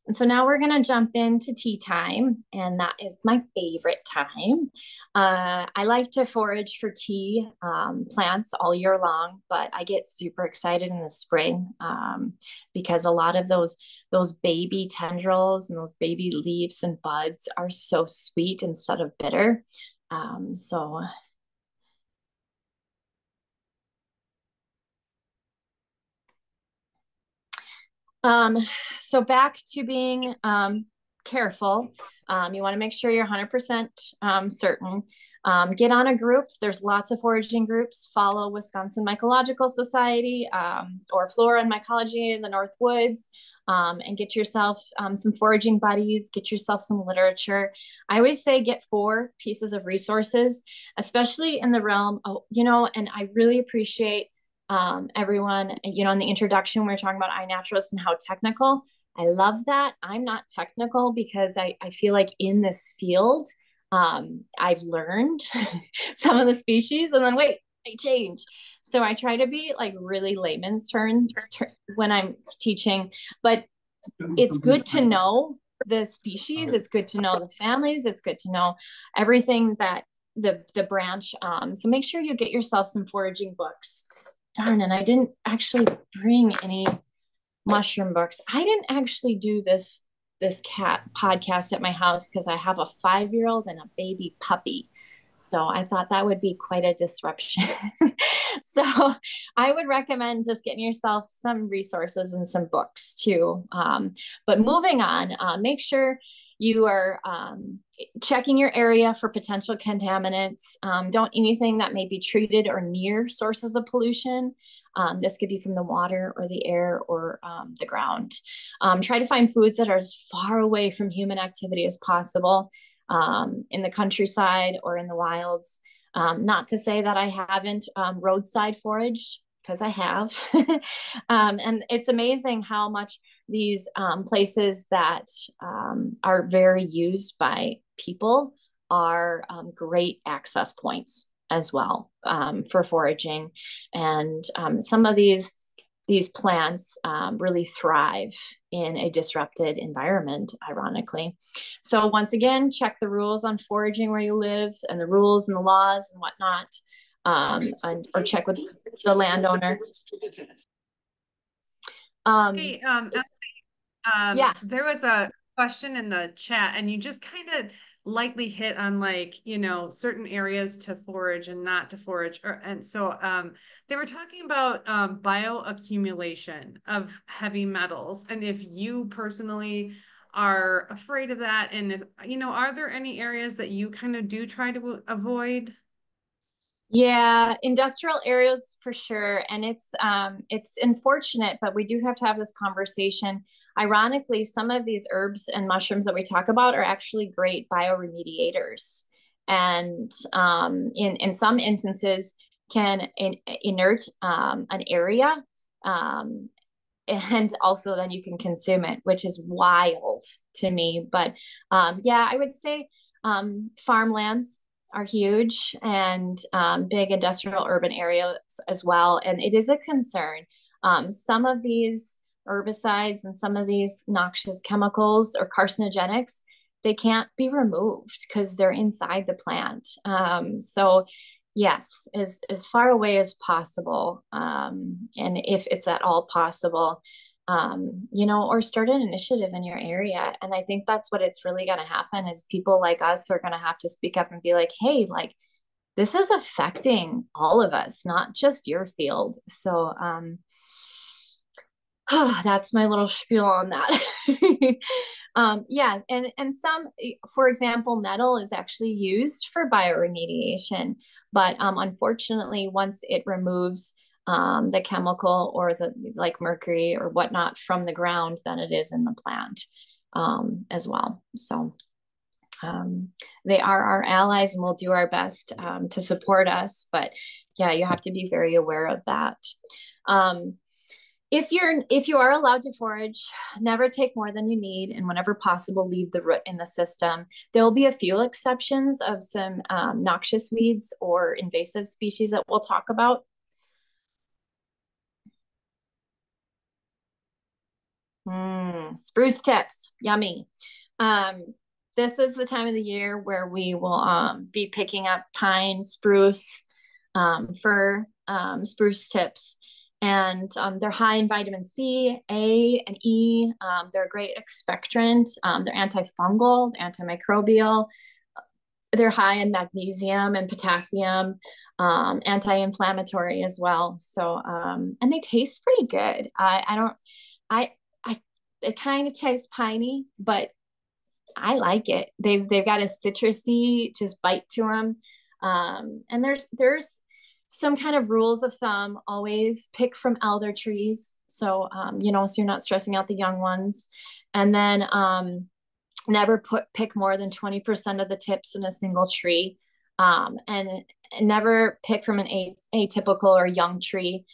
And so now we're going to jump into tea time, and that is my favorite time. I like to forage for tea plants all year long, but I get super excited in the spring because a lot of those baby tendrils and those baby leaves and buds are so sweet instead of bitter. So back to being careful. You want to make sure you're 100% certain. Get on a group. There's lots of foraging groups. Follow Wisconsin Mycological Society or Flora and Mycology in the Northwoods, and get yourself some foraging buddies. Get yourself some literature. I always say get 4 pieces of resources, especially in the realm of, and I really appreciate everyone, in the introduction, we were talking about iNaturalist and how technical. I love that. I'm not technical because I feel like in this field, I've learned some of the species and then wait, they change. So I try to be like really layman's terms when I'm teaching, but it's good to know the species. It's good to know the families. It's good to know everything that the branch. So make sure you get yourself some foraging books. Darn, and I didn't actually bring any mushroom books. I didn't actually do this cat podcast at my house because I have a 5-year-old and a baby puppy. So I thought that would be quite a disruption. So I would recommend just getting yourself some resources and some books too. But moving on, make sure you are checking your area for potential contaminants. Don't eat anything that may be treated or near sources of pollution. This could be from the water or the air or the ground. Try to find foods that are as far away from human activity as possible, in the countryside or in the wilds. Not to say that I haven't roadside foraged, because I have. And it's amazing how much these places that are very used by people are great access points as well for foraging. And some of these plants really thrive in a disrupted environment, ironically. So once again, check the rules on foraging where you live and the rules and the laws and whatnot, or check with the landowner. Hey, yeah, there was a question in the chat, and you just kind of lightly hit on certain areas to forage and not to forage, and so they were talking about bioaccumulation of heavy metals, and if you personally are afraid of that? And if, you know, are there any areas that you kind of do try to avoid? Yeah, industrial areas for sure. And it's unfortunate, but we do have to have this conversation. Ironically, some of these herbs and mushrooms that we talk about are actually great bioremediators. And in some instances can inert an area. And also then you can consume it, which is wild to me. But yeah, I would say farmlands are huge, and big industrial urban areas as well. And it is a concern. Some of these herbicides and some of these noxious chemicals or carcinogenics, they can't be removed because they're inside the plant. So yes, as far away as possible, and if it's at all possible, you know, or start an initiative in your area. And I think that's what it's really going to happen is people like us are going to have to speak up and be like, hey, like this is affecting all of us, not just your field. So that's my little spiel on that. Yeah, and some, for example, nettle is actually used for bioremediation, but unfortunately, once it removes the chemical or the like mercury or whatnot from the ground, then it is in the plant as well. So they are our allies, and we'll do our best to support us. But yeah, you have to be very aware of that. If you are allowed to forage, never take more than you need, and whenever possible, leave the root in the system. There will be a few exceptions of some noxious weeds or invasive species that we'll talk about. Spruce tips, yummy. This is the time of the year where we will be picking up pine, spruce, fir, spruce tips. And they're high in vitamin C, A, and E. They're a great expectorant. They're antifungal, antimicrobial. They're high in magnesium and potassium, anti-inflammatory as well. So, and they taste pretty good. I, it kind of tastes piney, but I like it. They've got a citrusy just bite to them. And there's some kind of rules of thumb. Always pick from elder trees. So you know, so you're not stressing out the young ones. And then never pick more than 20% of the tips in a single tree. And never pick from an atypical or young tree.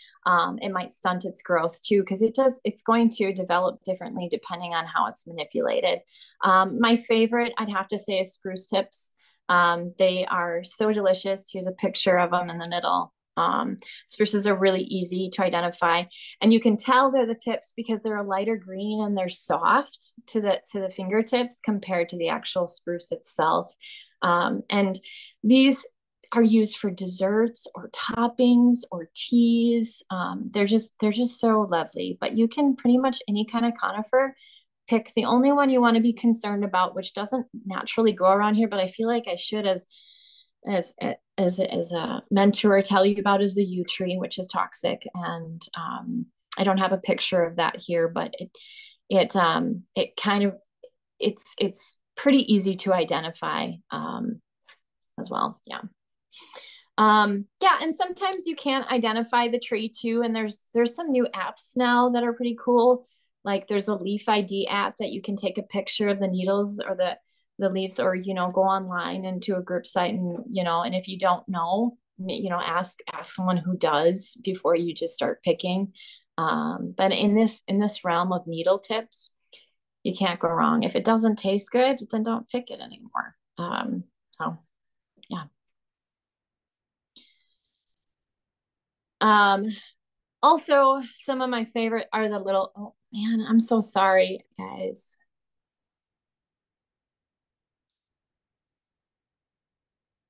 It might stunt its growth too, because it's going to develop differently depending on how it's manipulated. My favorite, I'd have to say, is spruce tips. They are so delicious. Here's a picture of them in the middle. Spruces are really easy to identify, and you can tell they're the tips because they're a lighter green and they're soft to the fingertips compared to the actual spruce itself. And these are used for desserts or toppings or teas. They're just so lovely. But you can pretty much any kind of conifer pick. The only one you want to be concerned about, which doesn't naturally grow around here, but I feel like I should as a mentor tell you about, is the yew tree, which is toxic. And I don't have a picture of that here, but it kind of it's pretty easy to identify as well. Yeah. Yeah, and sometimes you can't identify the tree too, and there's some new apps now that are pretty cool. Like there's a leaf ID app that you can take a picture of the needles or the leaves, or you know, go online into a group site, and you know, and if you don't know, you know, ask someone who does before you just start picking. But in this realm of needle tips, you can't go wrong. If it doesn't taste good, then don't pick it anymore. So yeah. Also, some of my favorite are the little, oh man, I'm so sorry, guys.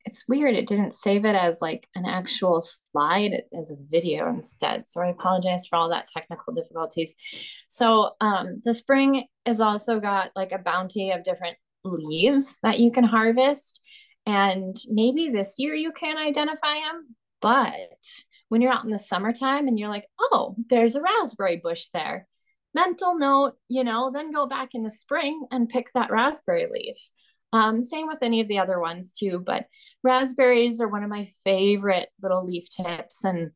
It's weird. It didn't save it as like an actual slide as a video instead. So I apologize for all that technical difficulties. So the spring has also got like a bounty of different leaves that you can harvest. And maybe this year you can identify them, but when you're out in the summertime and you're like, oh, there's a raspberry bush there. mental note, then go back in the spring and pick that raspberry leaf. Same with any of the other ones too, but raspberries are one of my favorite little leaf tips. And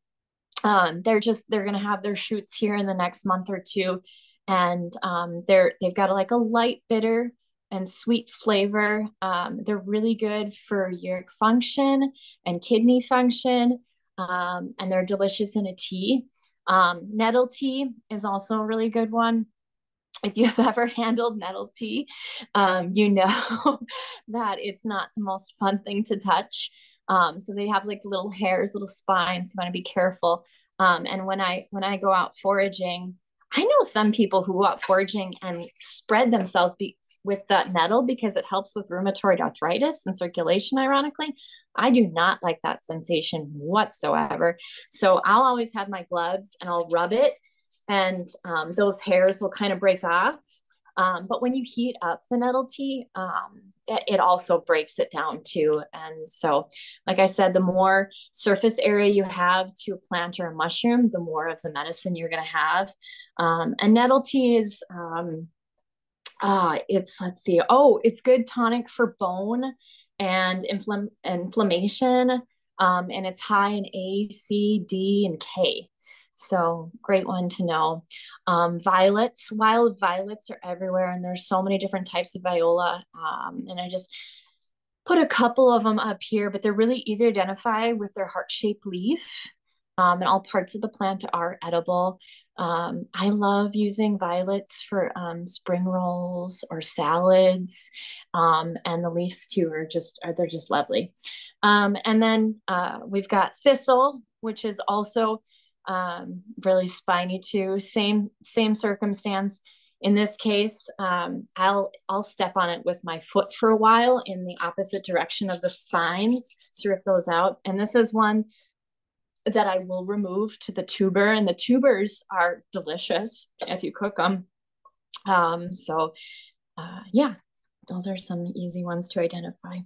they're going to have their shoots here in the next month or two. And they've got like a light bitter and sweet flavor. They're really good for uric function and kidney function. And they're delicious in a tea. Nettle tea is also a really good one. If you have ever handled nettle tea, you know that it's not the most fun thing to touch. So they have like little hairs, little spines. You want to be careful. And when I go out foraging, I know some people who go out foraging and spread themselves with that nettle because it helps with rheumatoid arthritis and circulation, ironically. I do not like that sensation whatsoever. So I'll always have my gloves and I'll rub it, and those hairs will kind of break off. But when you heat up the nettle tea, it also breaks it down too. And so, like I said, the more surface area you have to a plant or a mushroom, the more of the medicine you're going to have. And nettle tea is, it's good tonic for bone and inflammation. And it's high in A, C, D, and K. So great one to know. Violets, wild violets are everywhere, and there's so many different types of viola. And I just put a couple of them up here, but they're really easy to identify with their heart-shaped leaf. And all parts of the plant are edible. I love using violets for spring rolls or salads. And the leaves too they're just lovely. And then we've got thistle, which is also really spiny too. Same circumstance. In this case, I'll step on it with my foot for a while in the opposite direction of the spines to rip those out. And this is one that I will remove to the tuber, and the tubers are delicious if you cook them. Yeah, those are some easy ones to identify.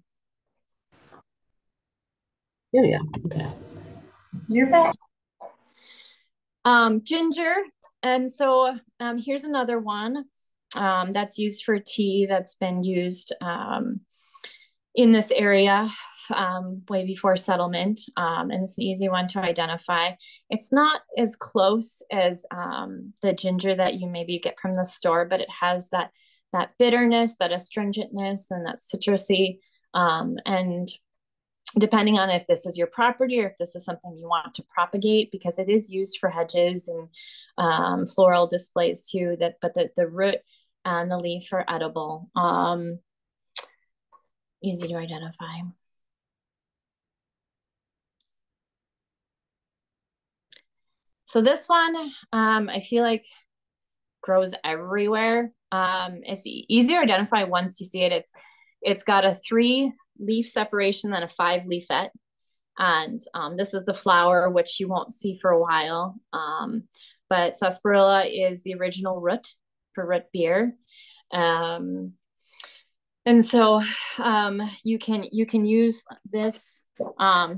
Yeah. You're back. Ginger. And so here's another one that's used for tea that's been used in this area way before settlement. And it's an easy one to identify. It's not as close as the ginger that you maybe get from the store, but it has that bitterness, that astringentness, and that citrusy. And depending on if this is your property or if this is something you want to propagate, because it is used for hedges and floral displays too, but the root and the leaf are edible. Easy to identify. So this one, I feel like grows everywhere. It's easier to identify once you see it. It's got a 3-leaf separation than a 5-leafette. And this is the flower, which you won't see for a while. But sarsaparilla is the original root for root beer. And so you can use this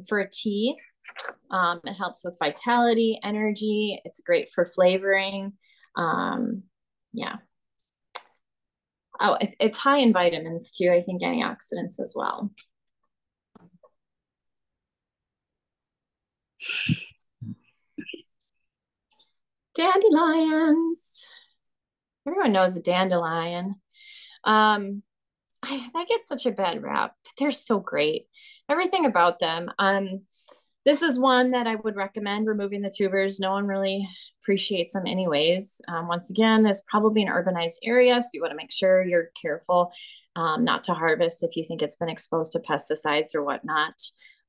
for a tea. It helps with vitality, energy. It's great for flavoring. Yeah. Oh, it's high in vitamins too. I think antioxidants as well. Dandelions. Everyone knows a dandelion. That gets such a bad rap, but they're so great. Everything about them. This is one that I would recommend removing the tubers. No one really appreciates them anyways. Once again, it's probably an urbanized area, so you want to make sure you're careful not to harvest if you think it's been exposed to pesticides or whatnot.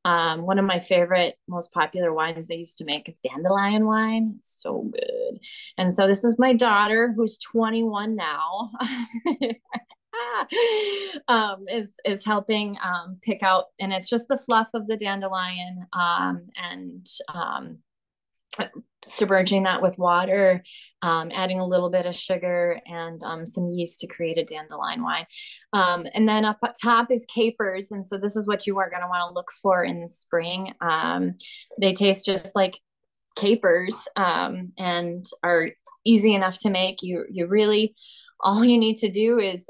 One of my favorite, most popular wines they used to make is dandelion wine. It's so good. And so this is my daughter, who's 21 now. Is helping pick out, and it's just the fluff of the dandelion and submerging that with water, adding a little bit of sugar and some yeast to create a dandelion wine. And then up top is capers, and so this is what you are going to want to look for in the spring. They taste just like capers, and are easy enough to make. You really, all you need to do is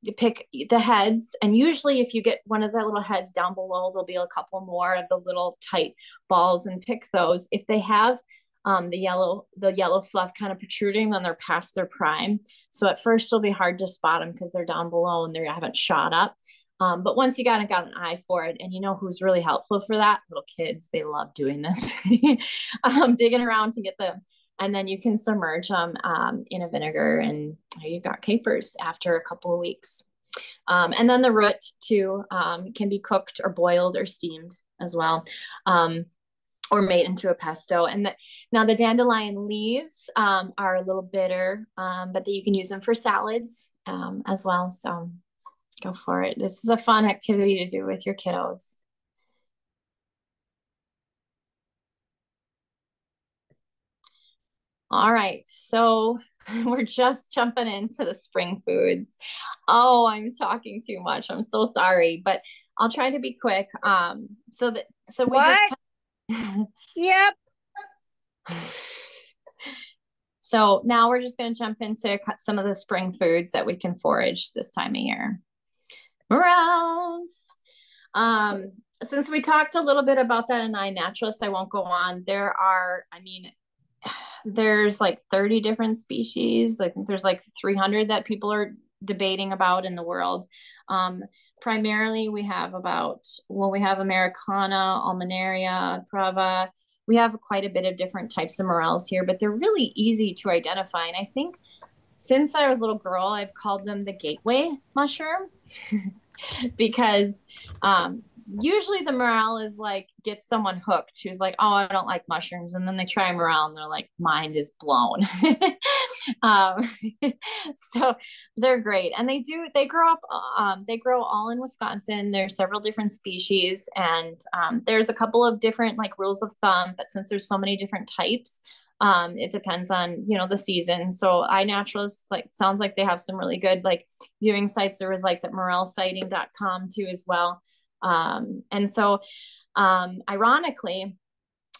you pick the heads, and usually if you get one of the little heads down below, there'll be a couple more of the little tight balls, and pick those. If they have the yellow fluff kind of protruding, then they're past their prime. So at first it'll be hard to spot them because they're down below and they haven't shot up. But once you got an eye for it, and you know who's really helpful for that? Little kids. They love doing this. Digging around to get them. And then you can submerge them in a vinegar, and you've got capers after a couple of weeks. And then the root too can be cooked or boiled or steamed as well, or made into a pesto. And now the dandelion leaves are a little bitter, but you can use them for salads as well. So go for it. This is a fun activity to do with your kiddos. All right, so we're just jumping into the spring foods. Oh, I'm talking too much. I'm so sorry, but I'll try to be quick. So we what? just Yep. So now we're just going to jump into some of the spring foods that we can forage this time of year. Morels. Since we talked a little bit about that in iNaturalist, I won't go on. There are, I mean, there's like 30 different species. I think there's like 300 that people are debating about in the world. Primarily we have we have Americana, Almanaria, Prava. We have quite a bit of different types of morels here, but they're really easy to identify. And I think since I was a little girl, I've called them the gateway mushroom because usually the morel is like, gets someone hooked who's like, oh, I don't like mushrooms. And then they try morel and they're like, mind is blown. So they're great. And they grow up, they grow all in Wisconsin. There's several different species, and there's a couple of different like rules of thumb, but since there's so many different types, it depends on, the season. So iNaturalist, like, sounds like they have some really good like viewing sites. There was like the morelsighting.com too as well. And so, ironically,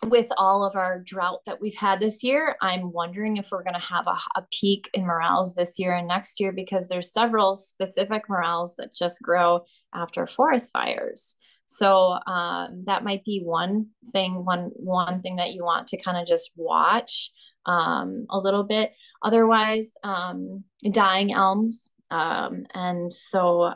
with all of our drought that we've had this year, I'm wondering if we're going to have a peak in morels this year and next year, because there's several specific morels that just grow after forest fires. So that might be one thing that you want to kind of just watch a little bit. Otherwise, dying elms, and so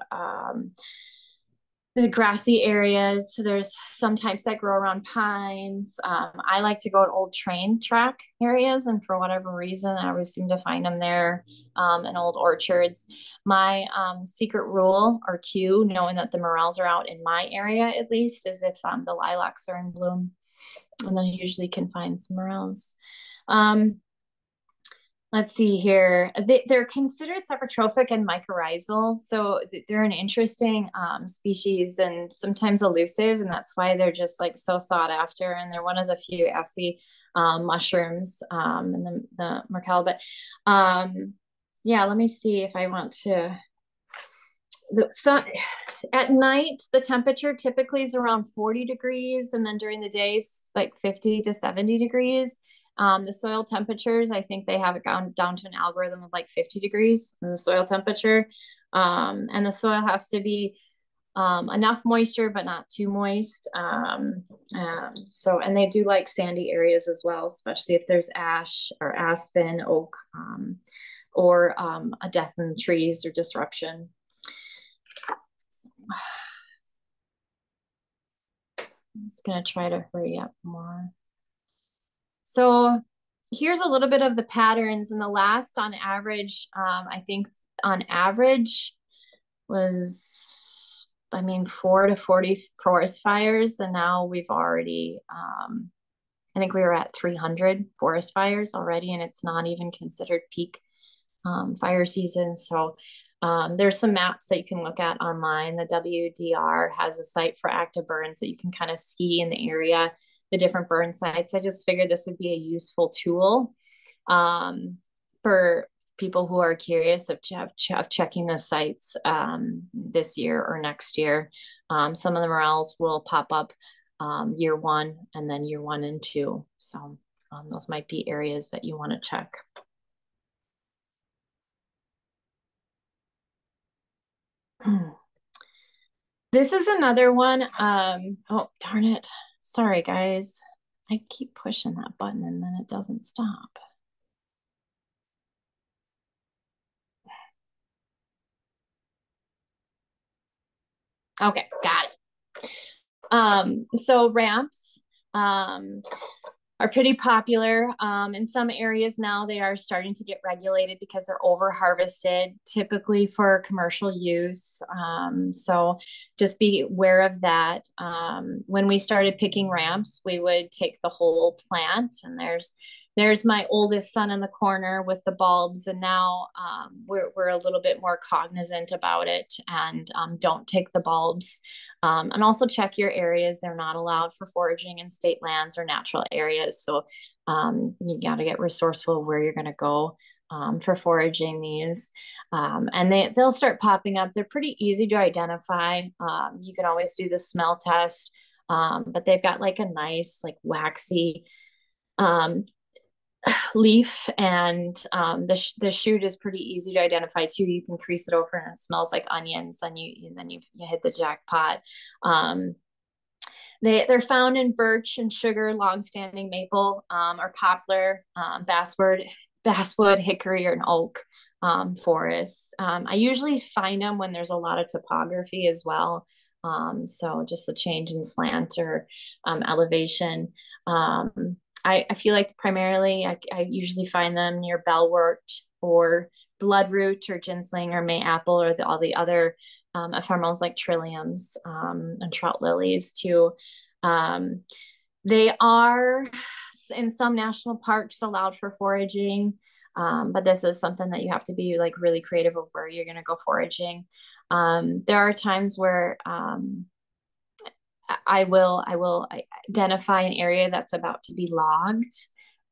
the grassy areas. So there's some types that grow around pines. I like to go to old train track areas, and for whatever reason, I always seem to find them there, in old orchards. My secret rule or cue, knowing that the morels are out in my area at least, is if the lilacs are in bloom, and then you usually can find some morels. Let's see here. They're considered saprotrophic and mycorrhizal, so they're an interesting species and sometimes elusive, and that's why they're just like so sought after. And they're one of the few ASCII mushrooms in the Merkel. But yeah, let me see if I want to. At night, the temperature typically is around 40 degrees, and then during the days, like 50 to 70 degrees. The soil temperatures, I think they have it down to an algorithm of like 50 degrees as a soil temperature. And the soil has to be enough moisture, but not too moist. So, and they do like sandy areas as well, especially if there's ash or aspen, oak, or a death in the trees or disruption. So, I'm just gonna try to hurry up more. So here's a little bit of the patterns. And the last on average, I think on average was, 4 to 40 forest fires. And now we've already, I think we were at 300 forest fires already, and it's not even considered peak fire season. So there's some maps that you can look at online. The WDR has a site for active burns that you can kind of ski in the area, the different burn sites. I just figured this would be a useful tool for people who are curious of checking the sites this year or next year. Some of the morels will pop up year one, and then year 1 and 2. So those might be areas that you want to check. This is another one. Oh, darn it. Sorry, guys. I keep pushing that button and then it doesn't stop. Okay, got it. So ramps are pretty popular. In some areas now, they are starting to get regulated because they're over harvested, typically for commercial use. So just be aware of that. When we started picking ramps, we would take the whole plant, and there's my oldest son in the corner with the bulbs. And now we're a little bit more cognizant about it, and don't take the bulbs. And also check your areas. They're not allowed for foraging in state lands or natural areas. So you got to get resourceful where you're going to go for foraging these. And they'll start popping up. They're pretty easy to identify. You can always do the smell test, but they've got like a nice, like waxy leaf, and the shoot is pretty easy to identify too. You can crease it over and it smells like onions, and you hit the jackpot. They're found in birch and sugar, longstanding maple, or poplar, basswood, hickory, or an oak forests. I usually find them when there's a lot of topography as well. So just a change in slant or elevation. I feel like primarily I usually find them near bellwort or bloodroot or ginseng or mayapple, or all the other ephemerals like trilliums and trout lilies too. They are in some national parks allowed for foraging, but this is something that you have to be like really creative of where you're going to go foraging. There are times where I will identify an area that's about to be logged,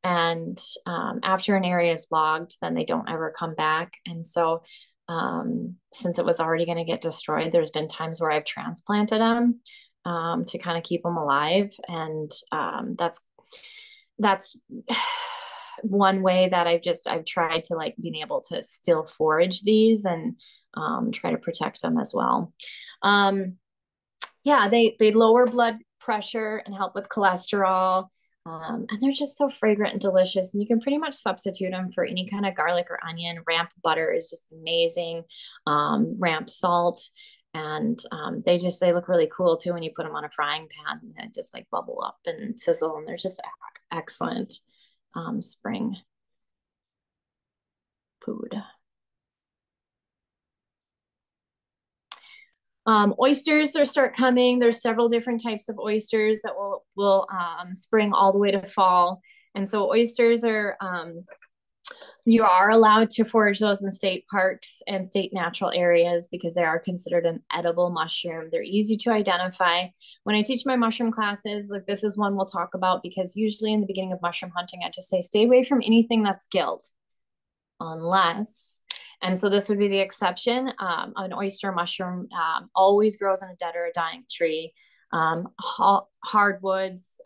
and after an area is logged, then they don't ever come back. And so since it was already going to get destroyed, there's been times where I've transplanted them to kind of keep them alive. And that's one way that I've tried to like being able to still forage these and try to protect them as well. Yeah, they lower blood pressure and help with cholesterol. And they're just so fragrant and delicious. And you can pretty much substitute them for any kind of garlic or onion. Ramp butter is just amazing. Ramp salt. And they look really cool too when you put them on a frying pan and just like bubble up and sizzle. And they're just excellent spring food. Oysters start coming. There's several different types of oysters that will spring all the way to fall. And so oysters you are allowed to forage those in state parks and state natural areas because they are considered an edible mushroom. They're easy to identify. When I teach my mushroom classes, like this is one we'll talk about, because usually in the beginning of mushroom hunting, I just say, stay away from anything that's gilled, unless, and so this would be the exception. An oyster mushroom always grows in a dead or a dying tree. Hardwoods,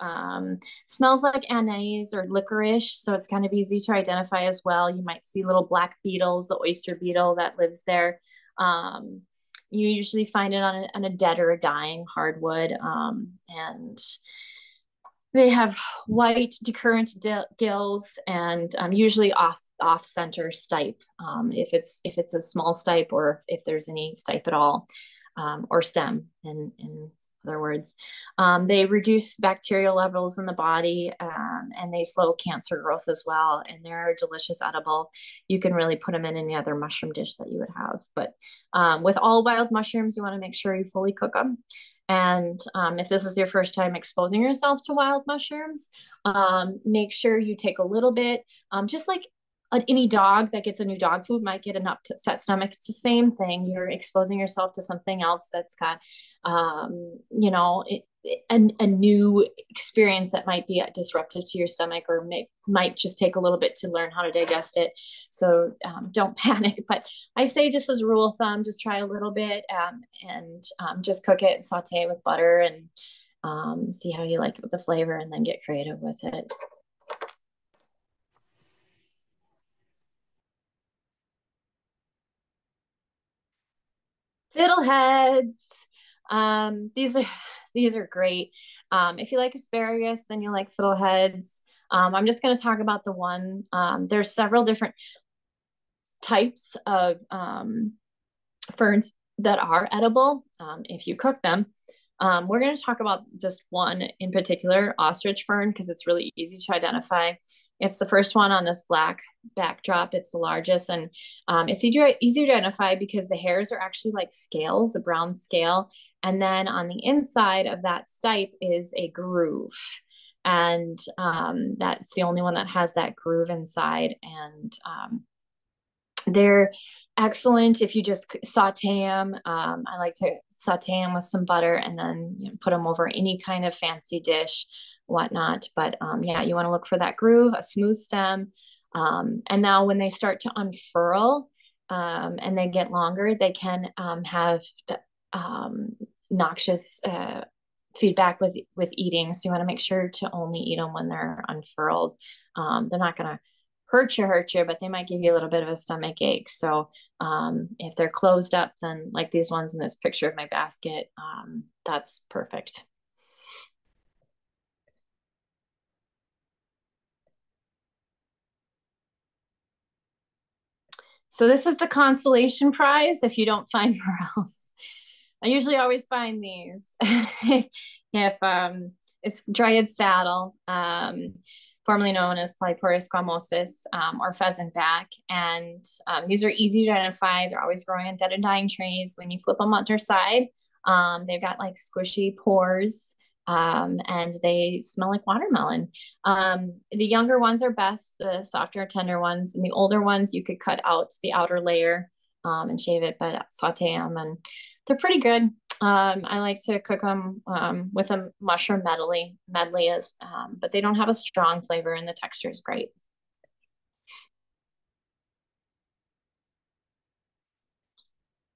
smells like anise or licorice, so it's kind of easy to identify as well. You might see little black beetles, the oyster beetle that lives there. You usually find it on a dead or a dying hardwood, and they have white decurrent gills, and usually off center stipe, if it's a small stipe, or if there's any stipe at all, or stem in other words. They reduce bacterial levels in the body, and they slow cancer growth as well. And they're delicious edible. You can really put them in any other mushroom dish that you would have. But with all wild mushrooms, you want to make sure you fully cook them. And if this is your first time exposing yourself to wild mushrooms, make sure you take a little bit, just like any dog that gets a new dog food might get an upset stomach. It's the same thing. You're exposing yourself to something else that's got, a new experience that might be disruptive to your stomach, or might just take a little bit to learn how to digest it. So don't panic. But I say, just as a rule of thumb, just try a little bit, and just cook it and saute it with butter, and see how you like it with the flavor, and then get creative with it. Fiddleheads. These are great. If you like asparagus, then you like fiddleheads. I'm just going to talk about the one. There's several different types of ferns that are edible if you cook them. We're going to talk about just one in particular, ostrich fern, because it's really easy to identify. It's the first one on this black backdrop. It's the largest, and it's easy to identify because the hairs are actually like scales, a brown scale. And then on the inside of that stipe is a groove. And that's the only one that has that groove inside. And they're excellent if you just saute them. I like to saute them with some butter and then put them over any kind of fancy dish, whatnot. But yeah, you want to look for that groove, a smooth stem. And now when they start to unfurl and they get longer, they can have noxious feedback with eating. So you want to make sure to only eat them when they're unfurled. They're not going to hurt you, but they might give you a little bit of a stomach ache. So if they're closed up, then like these ones in this picture of my basket, that's perfect. So this is the consolation prize if you don't find morels. I usually always find these. if it's dryad saddle, formerly known as Polyporus squamosus, or pheasant back. And these are easy to identify. They're always growing on dead and dying trees. When you flip them on their side, they've got like squishy pores, and they smell like watermelon. The younger ones are best, the softer, tender ones. And the older ones, you could cut out the outer layer and shave it, but saute them. And they're pretty good. I like to cook them with a mushroom medley is, but they don't have a strong flavor and the texture is great.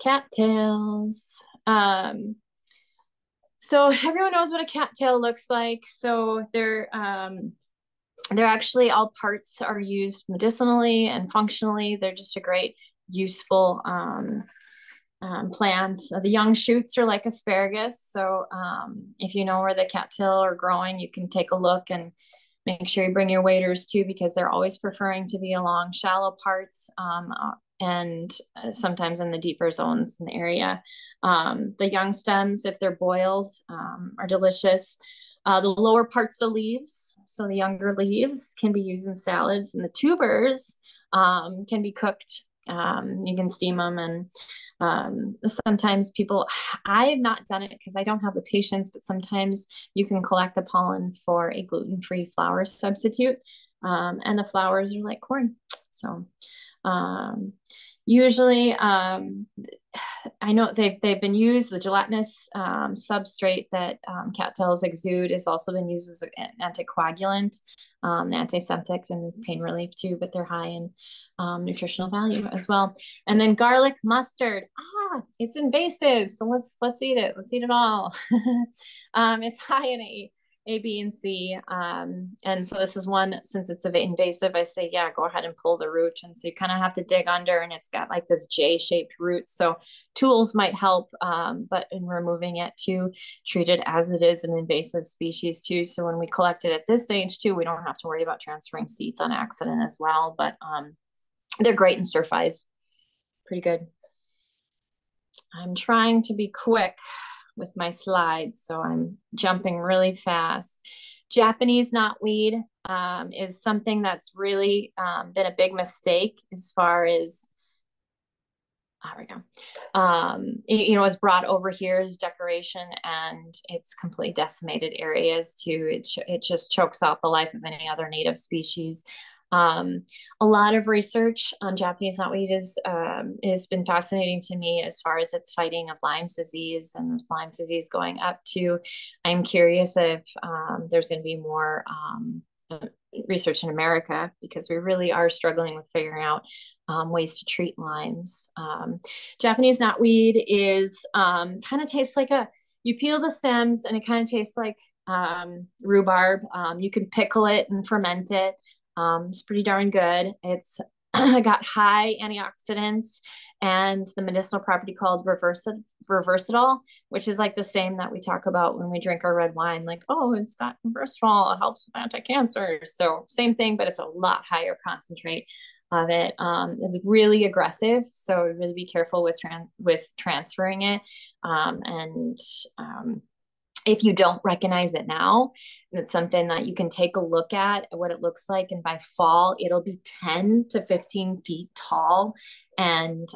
Cattails. So everyone knows what a cattail looks like. So they're actually, all parts are used medicinally and functionally. They're just a great, useful plant. The young shoots are like asparagus. So if you know where the cattail are growing, you can take a look and make sure you bring your waders too, because they're always preferring to be along shallow parts and sometimes in the deeper zones in the area. The young stems, if they're boiled, are delicious. The lower parts of the leaves, so the younger leaves, can be used in salads, and the tubers can be cooked. You can steam them, and sometimes people, I have not done it because I don't have the patience, but sometimes you can collect the pollen for a gluten-free flour substitute, and the flowers are like corn. So usually I know they've been used. The gelatinous substrate that cattails exude has also been used as an anticoagulant, antiseptic, and pain relief too, but they're high in nutritional value as well. And then garlic mustard. It's invasive, so let's eat it. Let's eat it all. It's high in A, B, and C. And so this is one, since it's invasive, I say, yeah, go ahead and pull the root. And so you kind of have to dig under, and it's got like this J-shaped root. So tools might help, but in removing it too, treat it as it is an invasive species too. So when we collect it at this age too, we don't have to worry about transferring seeds on accident as well. But they're great in stir fries. Pretty good. I'm trying to be quick with my slides, so I'm jumping really fast. Japanese knotweed is something that's really been a big mistake as far as, there we go. It was brought over here as decoration, and it's completely decimated areas too. It just chokes out the life of any other native species. A lot of research on Japanese knotweed has been fascinating to me as far as its fighting of Lyme's disease, and Lyme's disease going up to. I'm curious if there's going to be more research in America, because we really are struggling with figuring out ways to treat Lyme's. Japanese knotweed is kind of tastes like you peel the stems and it kind of tastes like rhubarb. You can pickle it and ferment it. It's pretty darn good. It's got high antioxidants and the medicinal property called reversitol, which is like the same that we talk about when we drink our red wine, like, oh, it's got reversitol, it helps with anti-cancer. So same thing, but it's a lot higher concentrate of it. It's really aggressive, so really be careful with transferring it. And if you don't recognize it now, it's something that you can take a look at what it looks like. And by fall, it'll be 10 to 15 feet tall. And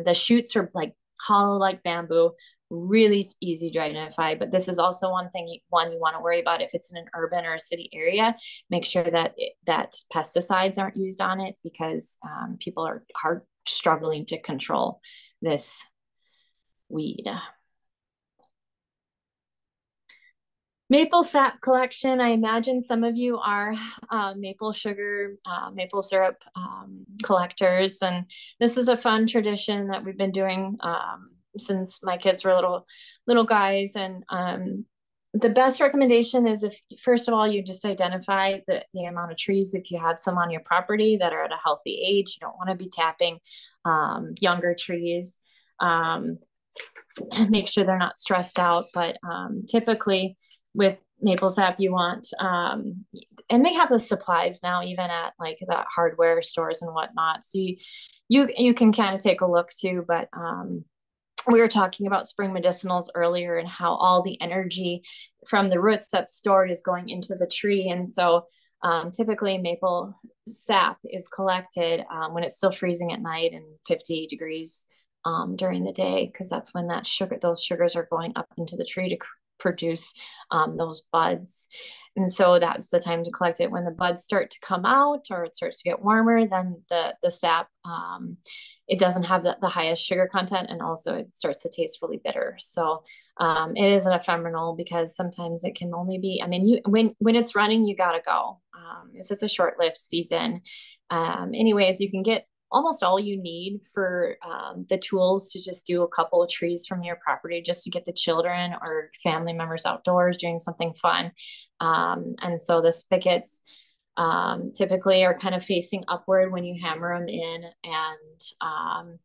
the shoots are like hollow like bamboo, really easy to identify. But this is also one thing you want to worry about if it's in an urban or a city area. Make sure that that pesticides aren't used on it, because people are struggling to control this weed. Maple sap collection. I imagine some of you are maple sugar, maple syrup collectors. And this is a fun tradition that we've been doing since my kids were little guys. And the best recommendation is, if first of all, you just identify the amount of trees, if you have some on your property that are at a healthy age. You don't want to be tapping younger trees. Make sure they're not stressed out. But typically, with maple sap, you want, and they have the supplies now, even at like the hardware stores and whatnot. So you can kind of take a look too. But we were talking about spring medicinals earlier, and how all the energy from the roots that's stored is going into the tree. And so typically maple sap is collected when it's still freezing at night and 50 degrees during the day, because that's when those sugars are going up into the tree to produce those buds. And so that's the time to collect it. When the buds start to come out, or it starts to get warmer, then the sap, it doesn't have the highest sugar content, and also it starts to taste really bitter. So it is an ephemeral, because sometimes it can only be, I mean, when it's running, you gotta go. It's a short-lived season. Anyways, you can get almost all you need for the tools to just do a couple of trees from your property, just to get the children or family members outdoors doing something fun. And so the spigots typically are kind of facing upward when you hammer them in, and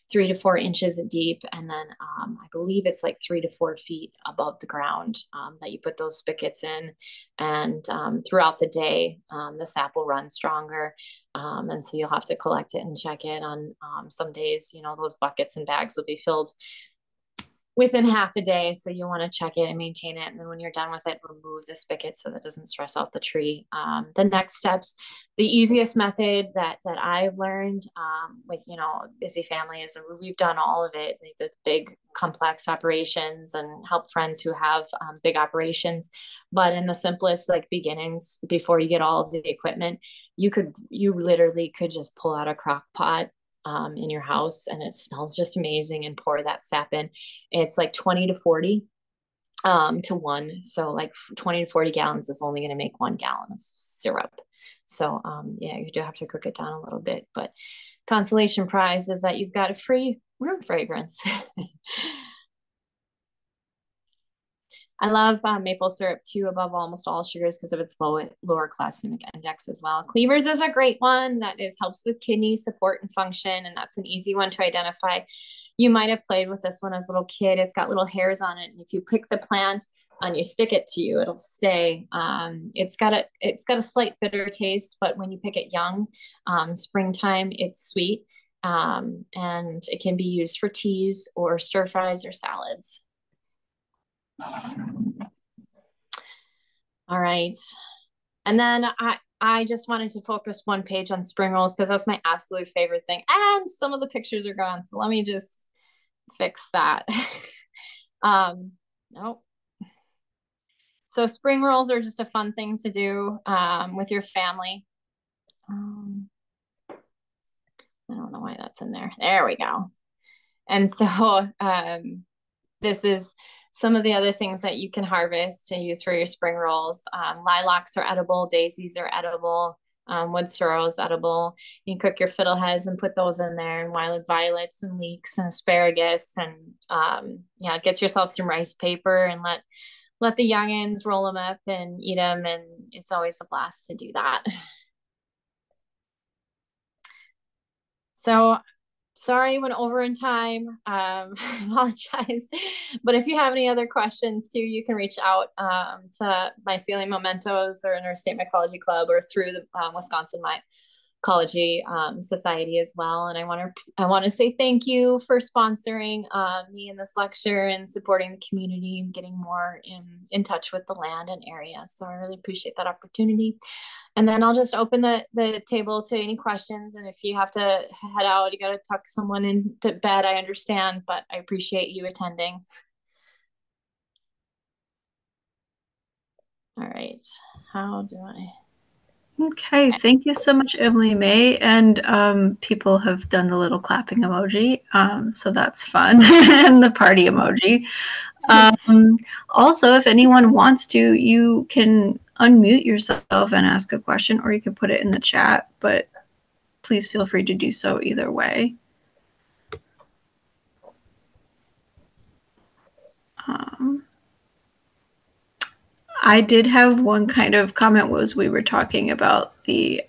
3 to 4 inches deep. And then I believe it's like 3 to 4 feet above the ground that you put those spigots in. And throughout the day, the sap will run stronger. And so you'll have to collect it and check it on some days. Those buckets and bags will be filled within half a day. So you want to check it and maintain it. And then when you're done with it, remove the spigot so that doesn't stress out the tree. The next steps, the easiest method that I've learned with, busy family is we've done all of it, like the big complex operations, and help friends who have big operations. But in the simplest, like beginnings, before you get all of the equipment, you literally could just pull out a crock pot in your house, and it smells just amazing, and pour that sap in. It's like 20 to 40 to 1. So like 20 to 40 gallons is only going to make 1 gallon of syrup. So yeah, you do have to cook it down a little bit. But consolation prize is that you've got a free room fragrance. I love maple syrup too, above almost all sugars, because of its lower glycemic index as well. Cleavers is a great one that helps with kidney support and function, and that's an easy one to identify. You might have played with this one as a little kid. It's got little hairs on it, and if you pick the plant and you stick it to you, it'll stay. It's got a slight bitter taste, but when you pick it young, springtime, it's sweet, and it can be used for teas or stir fries or salads. All right. And then I just wanted to focus one page on spring rolls, because that's my absolute favorite thing. And some of the pictures are gone. So let me just fix that. Nope. So spring rolls are just a fun thing to do with your family. I don't know why that's in there. There we go. And so this is some of the other things that you can harvest and use for your spring rolls. Lilacs are edible, daisies are edible, wood sorrel is edible. You can cook your fiddleheads and put those in there, and wild violets and leeks and asparagus. And yeah, get yourself some rice paper and let the youngins roll them up and eat them. And it's always a blast to do that. So sorry, went over in time. I apologize. But if you have any other questions too, you can reach out to Maecylium Momentos or Northstate Mycology Club or through the Wisconsin Mycology Society as well. And I want to say thank you for sponsoring me in this lecture and supporting the community and getting more in touch with the land and area. So I really appreciate that opportunity. And then I'll just open the table to any questions. And if you have to head out, you got to tuck someone into bed, I understand, but I appreciate you attending. All right. How do I? Okay, thank you so much, Emilymae. And people have done the little clapping emoji, so that's fun, and the party emoji. Also, if anyone wants to, you can unmute yourself and ask a question, or you can put it in the chat, but please feel free to do so either way. I did have one kind of comment was we were talking about the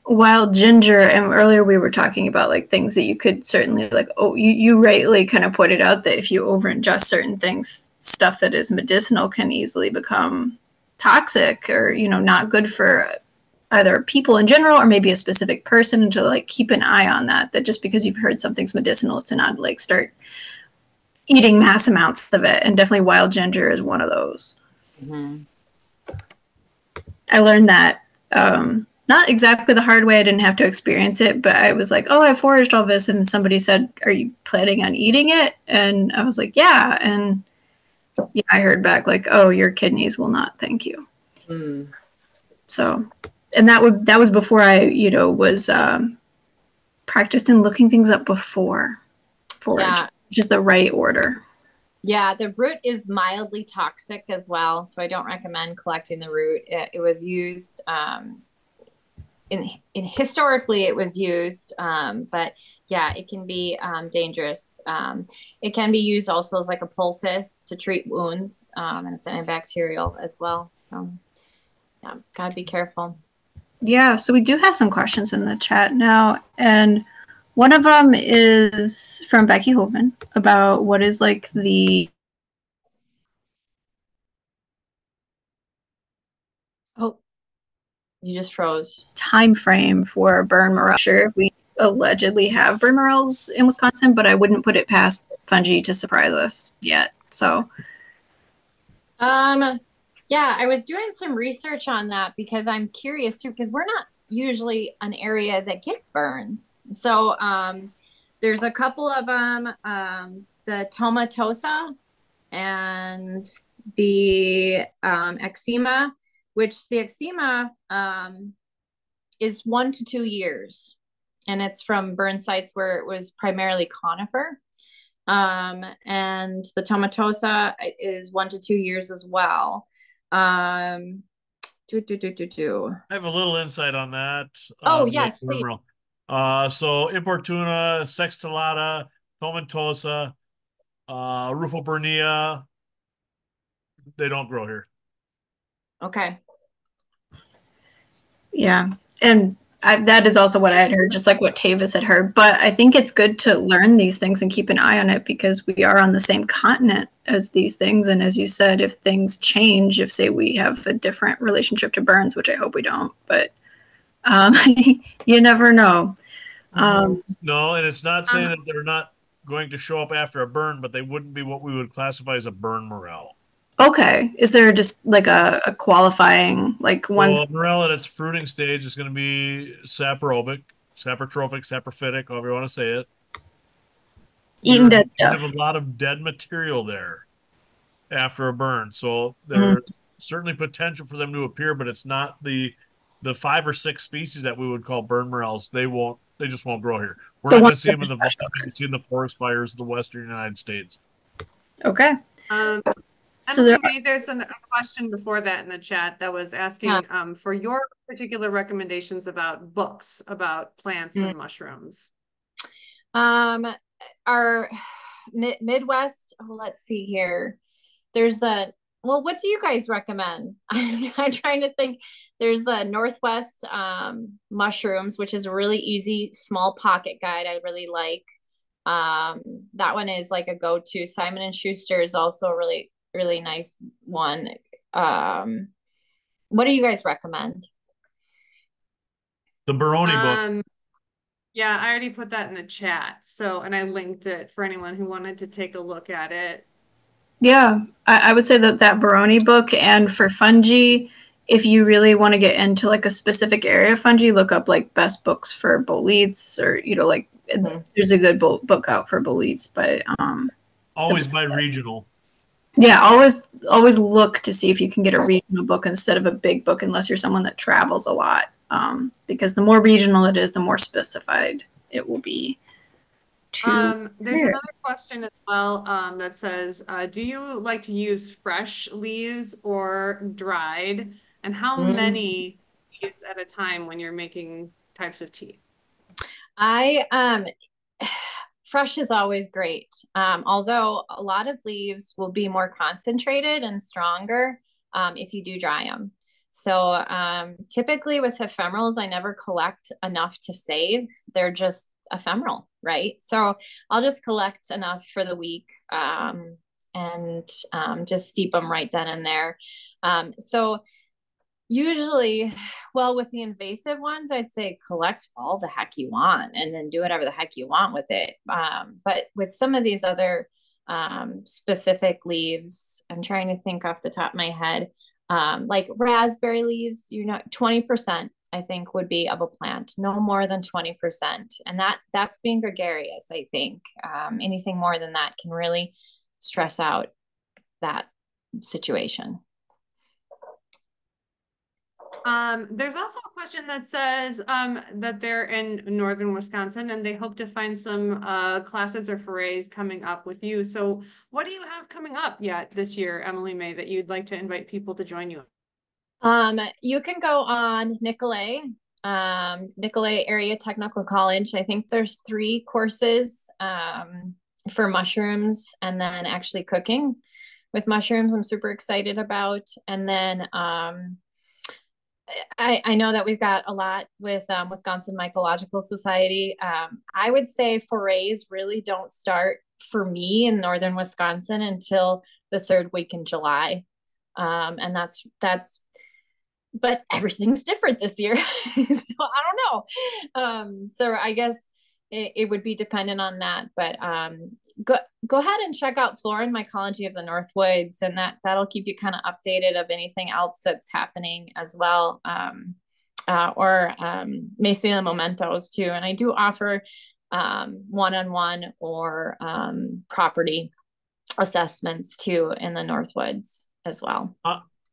wild ginger, and earlier we were talking about like things that you could certainly like, oh, you rightly kind of pointed out that if you over ingest certain things, stuff that is medicinal can easily become toxic or, you know, not good for either people in general or maybe a specific person, and to like keep an eye on that just because you've heard something's medicinal is to not like start eating mass amounts of it. And definitely wild ginger is one of those. Mm-hmm. I learned that not exactly the hard way. I didn't have to experience it, but I was like, oh, I foraged all this. And somebody said, are you planning on eating it? And I was like, yeah. And yeah, I heard back like, oh, your kidneys will not thank you. Mm. So, and that was before I, you know, was practiced in looking things up before forage, which is the right order. Yeah, the root is mildly toxic as well, so I don't recommend collecting the root. It was used in historically it was used, but yeah, it can be dangerous. It can be used also as like a poultice to treat wounds, and it's antibacterial as well. So yeah, gotta be careful. Yeah, so we do have some questions in the chat now, and one of them is from Becky Hovind about what is like the you just froze. Time frame for burn morel. Sure, if we allegedly have burn morels in Wisconsin, but I wouldn't put it past fungi to surprise us yet. So, yeah, I was doing some research on that because I'm curious too, because we're not usually an area that gets burns. So, there's a couple of them, the tomatosa and the eczema, which the eczema is 1 to 2 years, and it's from burn sites where it was primarily conifer. And the tomatosa is 1 to 2 years as well. I have a little insight on that. Oh, yes, please. So importuna, sextulata, tomentosa, rufoburnia, they don't grow here. Okay. Yeah, and that is also what I had heard, just like what Tavis had heard. But I think it's good to learn these things and keep an eye on it because we are on the same continent as these things. And as you said, if things change, if say we have a different relationship to burns, which I hope we don't, but you never know. No, and it's not saying that they're not going to show up after a burn, but they wouldn't be what we would classify as a burn morel. Okay. Is there just like a qualifying, like one? Well, morel at its fruiting stage is going to be saprobic, saprotrophic, saprophytic, however you want to say it. Eating dead stuff. Have a lot of dead material there after a burn. So there's certainly potential for them to appear, but it's not the 5 or 6 species that we would call burn morels. They just won't grow here. We're not going to see them in the in the forest fires of the western United States. Okay. So there's a question before that in the chat that was asking for your particular recommendations about books about plants and mushrooms. Our Midwest, let's see here. There's the well, what do you guys recommend? I'm trying to think. There's the Northwest mushrooms, which is a really easy small pocket guide I really like. That one is like a go-to. Simon and Schuster is also a really, really nice one. What do you guys recommend? The Baroni book. Yeah, I already put that in the chat. So, and I linked it for anyone who wanted to take a look at it. Yeah, I would say that Baroni book, and for fungi, if you really want to get into like a specific area of fungi, look up like best books for boletes, or like there's a good book out for boletes, but always by regional. Yeah, always look to see if you can get a regional book instead of a big book, unless you're someone that travels a lot. Because the more regional it is, the more specified it will be. There's another question as well that says, do you like to use fresh leaves or dried? And how many leaves at a time when you're making types of tea? Fresh is always great. Although a lot of leaves will be more concentrated and stronger if you do dry them. So typically with ephemerals, I never collect enough to save. They're just ephemeral, right? So I'll just collect enough for the week and just steep them right then and there. So usually, well, with the invasive ones, I'd say collect all the heck you want and then do whatever the heck you want with it. But with some of these other specific leaves, I'm trying to think off the top of my head, like raspberry leaves, 20%, I think would be of a plant, no more than 20%. And that's being gregarious, I think. Anything more than that can really stress out that situation. There's also a question that says that they're in northern Wisconsin and they hope to find some classes or forays coming up with you. So what do you have coming up yet this year, Emilymae, that you'd like to invite people to join you? You can go on Nicolay Area Technical College. I think there's 3 courses for mushrooms and then actually cooking with mushrooms I'm super excited about. And then I know that we've got a lot with Wisconsin Mycological Society. I would say forays really don't start for me in northern Wisconsin until the 3rd week in July. And that's but everything's different this year. So I don't know. So I guess it would be dependent on that, but go ahead and check out Flora and Mycology of the Northwoods, and that'll keep you kind of updated of anything else that's happening as well. Or Maecylium Momentos too. And I do offer one-on-one or property assessments too in the Northwoods as well.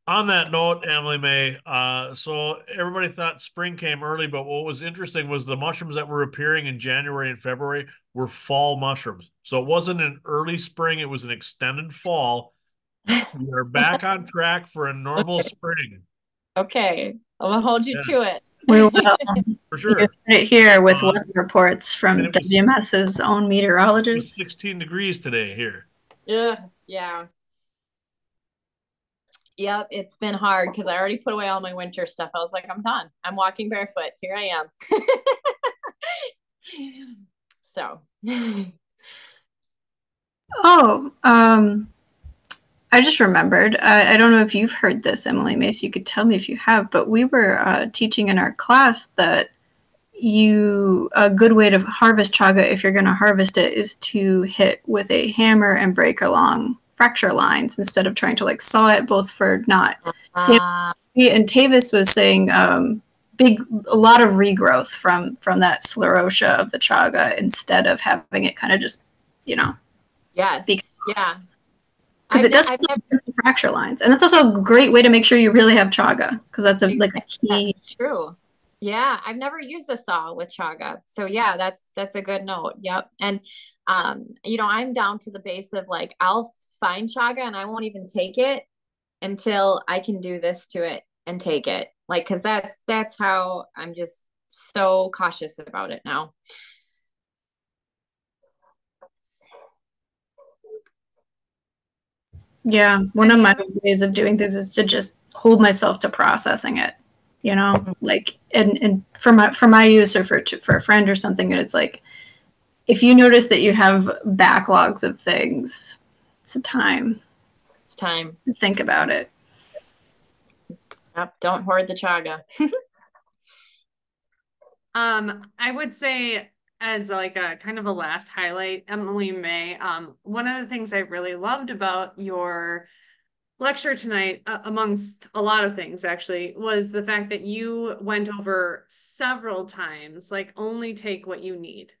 On that note, Emilymae, so everybody thought spring came early, but what was interesting was the mushrooms that were appearing in January and February were fall mushrooms. So it wasn't an early spring, it was an extended fall. We are back on track for a normal spring. Okay, I'll hold you to it. We will. For sure. You heard it here with weather reports from WMS's own It meteorologist. was 16 degrees today here. Yeah. Yep, it's been hard because I already put away all my winter stuff. I was like, I'm done. I'm walking barefoot. Here I am. So. Oh, I just remembered. I don't know if you've heard this, Emilymae, so you could tell me if you have, but we were teaching in our class that a good way to harvest chaga, if you're going to harvest it, is to hit with a hammer and break along fracture lines instead of trying to like saw it, both for not. And Tavis was saying a lot of regrowth from that sclerotia of the chaga instead of having it kind of just, Yes. Yeah. Because it does have fracture lines, and that's also a great way to make sure you really have chaga, because that's a key. That's true. Yeah, I've never used a saw with chaga, so yeah, that's a good note. Yep, and I'm down to the base of like I'll find chaga and I won't even take it until I can do this to it and take it, like because that's how I'm just so cautious about it now. Yeah, one of my ways of doing this is to just hold myself to processing it, you know, like, and for my use or for a friend or something, and it's like, if you notice that you have backlogs of things, it's time. It's time to think about it. Yep, don't hoard the chaga. I would say as like a kind of a last highlight, Emilymae, one of the things I really loved about your lecture tonight, amongst a lot of things actually, was the fact that you went over several times, like only take what you need.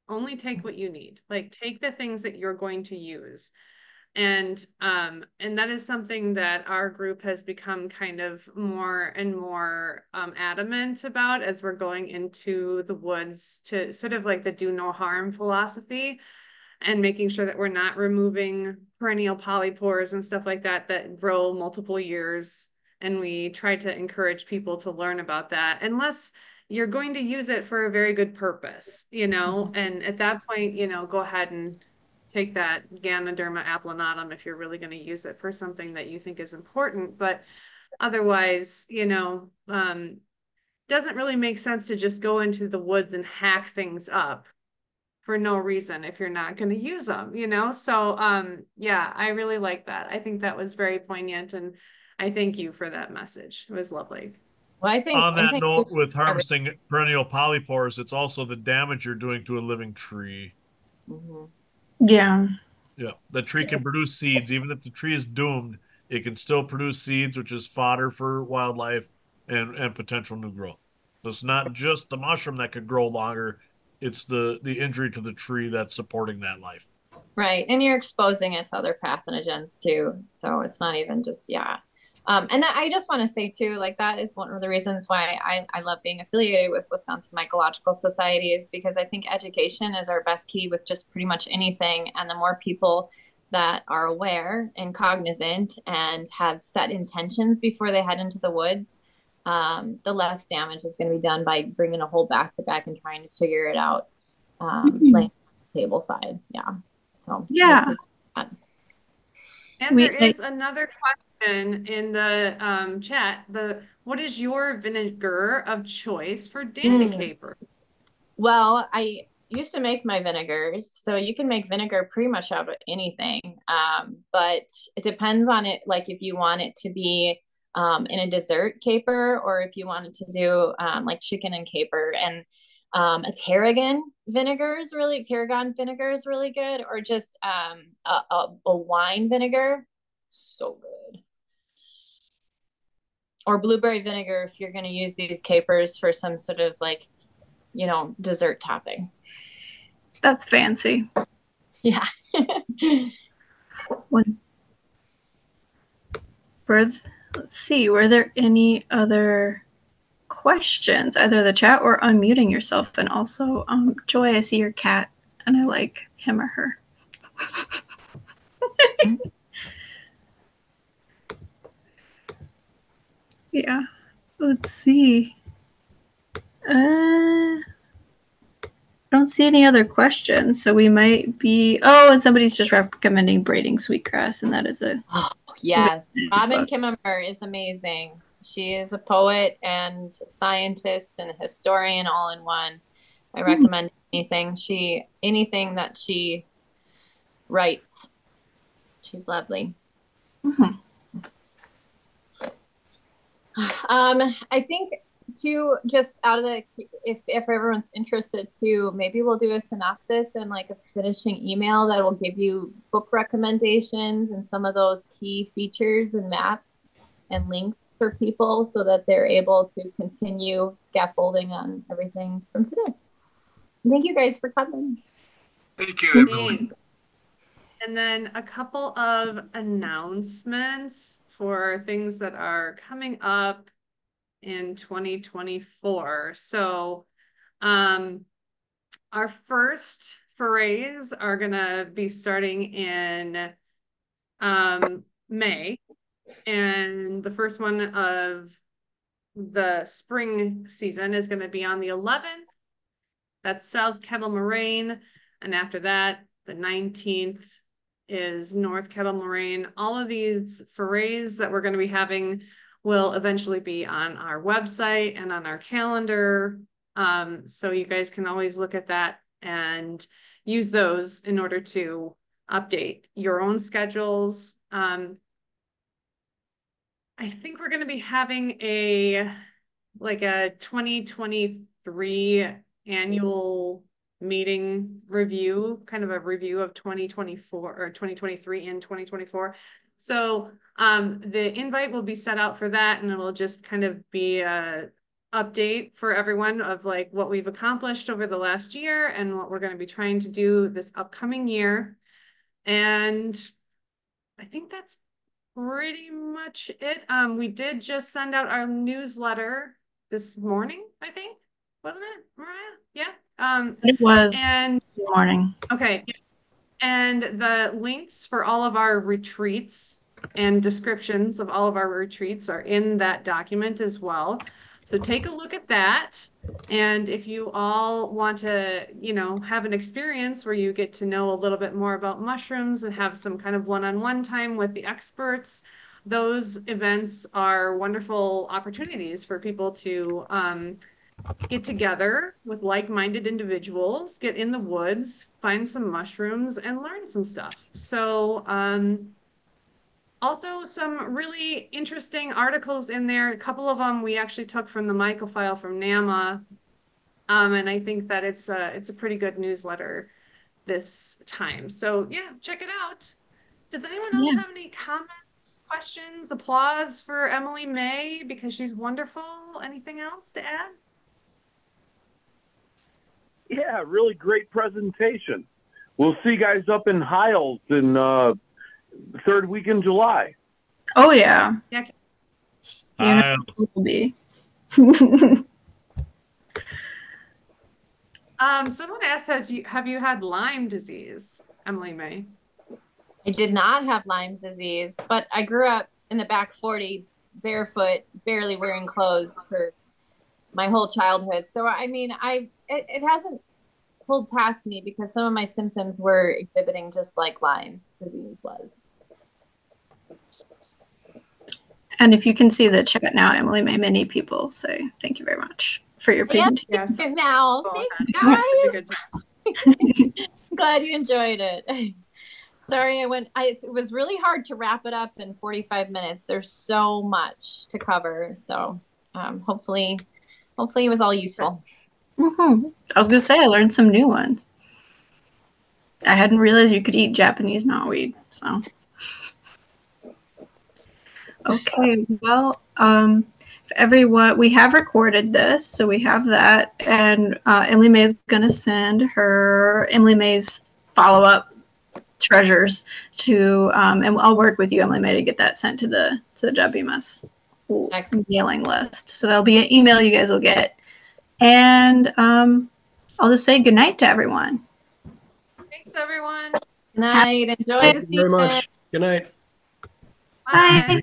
Only take what you need. Like take the things that you're going to use. And that is something that our group has become kind of more and more adamant about as we're going into the woods, to sort of like the do no harm philosophy, and making sure that we're not removing perennial polypores and stuff like that that grow multiple years. And we try to encourage people to learn about that, unless you're going to use it for a very good purpose, you know, and at that point, you know, go ahead and take that Ganoderma applanatum if you're really going to use it for something that you think is important. But otherwise, you know, doesn't really make sense to just go into the woods and hack things up for no reason if you're not going to use them, you know? So, yeah, I really like that. I think that was very poignant, and I thank you for that message. It was lovely. Well, On that note, with harvesting perennial polypores, it's also the damage you're doing to a living tree. Yeah. Yeah, the tree can produce seeds. Even if the tree is doomed, it can still produce seeds, which is fodder for wildlife and potential new growth. So it's not just the mushroom that could grow longer, it's the injury to the tree that's supporting that life. Right. And you're exposing it to other pathogens too. So it's not even just, yeah. And I just want to say too, like that is one of the reasons why I love being affiliated with Wisconsin Mycological Society, is because I think education is our best key with just pretty much anything. And the more people that are aware and cognizant and have set intentions before they head into the woods, the less damage is going to be done by bringing a whole basket back and trying to figure it out, laying on the table side. Yeah. So yeah. And there is another question in the chat. What is your vinegar of choice for daisy caper? Well, I used to make my vinegars, so you can make vinegar pretty much out of anything. But it depends on it, like if you want it to be in a dessert caper, or if you wanted to do like chicken and caper. And a tarragon vinegar is really good, or just a wine vinegar, so good. Or blueberry vinegar if you're going to use these capers for some sort of like, you know, dessert topping. That's fancy. Yeah. Let's see, were there any other questions, either the chat or unmuting yourself? And also, Joy, I see your cat and I like him or her. Yeah, let's see. I don't see any other questions, so we might be. Oh, and somebody's just recommending braiding sweetgrass, and that is a. Oh, yes, Robin Kimmerer is amazing. She is a poet and scientist and a historian all in one. I recommend anything that she writes. She's lovely. I think too, just out of the, if everyone's interested too, maybe we'll do a synopsis and like a finishing email that will give you book recommendations and some of those key features and maps and links for people so that they're able to continue scaffolding on everything from today. Thank you guys for coming. Thank you, Emily. And then a couple of announcements for things that are coming up in 2024. So our first forays are going to be starting in May. And the first one of the spring season is going to be on the 11th. That's South Kettle Moraine. And after that, the 19th is North Kettle Moraine. All of these forays that we're going to be having will eventually be on our website and on our calendar. So you guys can always look at that and use those in order to update your own schedules. I think we're going to be having a 2023 annual meeting review, kind of a review of 2024 or 2023 and 2024. So the invite will be set out for that, and it'll just kind of be a update for everyone of like what we've accomplished over the last year and what we're going to be trying to do this upcoming year. And I think that's pretty much it. We did just send out our newsletter this morning, I think, wasn't it, Mariah? Yeah. It was and this morning. Okay. And the links for all of our retreats and descriptions of all of our retreats are in that document as well. So take a look at that. And if you all want to, you know, have an experience where you get to know a little bit more about mushrooms and have some kind of one-on-one time with the experts, those events are wonderful opportunities for people to get together with like-minded individuals, get in the woods, find some mushrooms, and learn some stuff. So also some really interesting articles in there. A couple of them we actually took from the Mycofile from NAMA. And I think that it's a pretty good newsletter this time. So yeah, check it out. Does anyone else have any comments, questions, applause for Emilymae because she's wonderful? Anything else to add? Yeah, really great presentation. We'll see you guys up in Hiles in the third week in July. Oh yeah. Yeah. You know, it will be. Someone asked, have you had Lyme disease, Emilymae? I did not have Lyme disease, but I grew up in the back 40, barefoot, barely wearing clothes for my whole childhood. So I mean, it hasn't pulled past me because some of my symptoms were exhibiting just like Lyme disease was. And if you can see the chat now, Emilymae, many people say thank you very much for your presentation. Yes. Now, thanks, guys. I'm glad you enjoyed it. Sorry, it was really hard to wrap it up in 45 minutes. There's so much to cover. So hopefully it was all useful. I was going to say, I learned some new ones. I hadn't realized you could eat Japanese knotweed. So, okay, well, everyone, we have recorded this, so we have that, and Emilymae is going to send her Emilymae's follow-up treasures to, and I'll work with you, Emilymae, to get that sent to the WMS mailing list. So there'll be an email you guys will get, and I'll just say good night to everyone. Thanks, everyone. Good night. Enjoy the season. Thank you very much. Good night. Bye. Bye.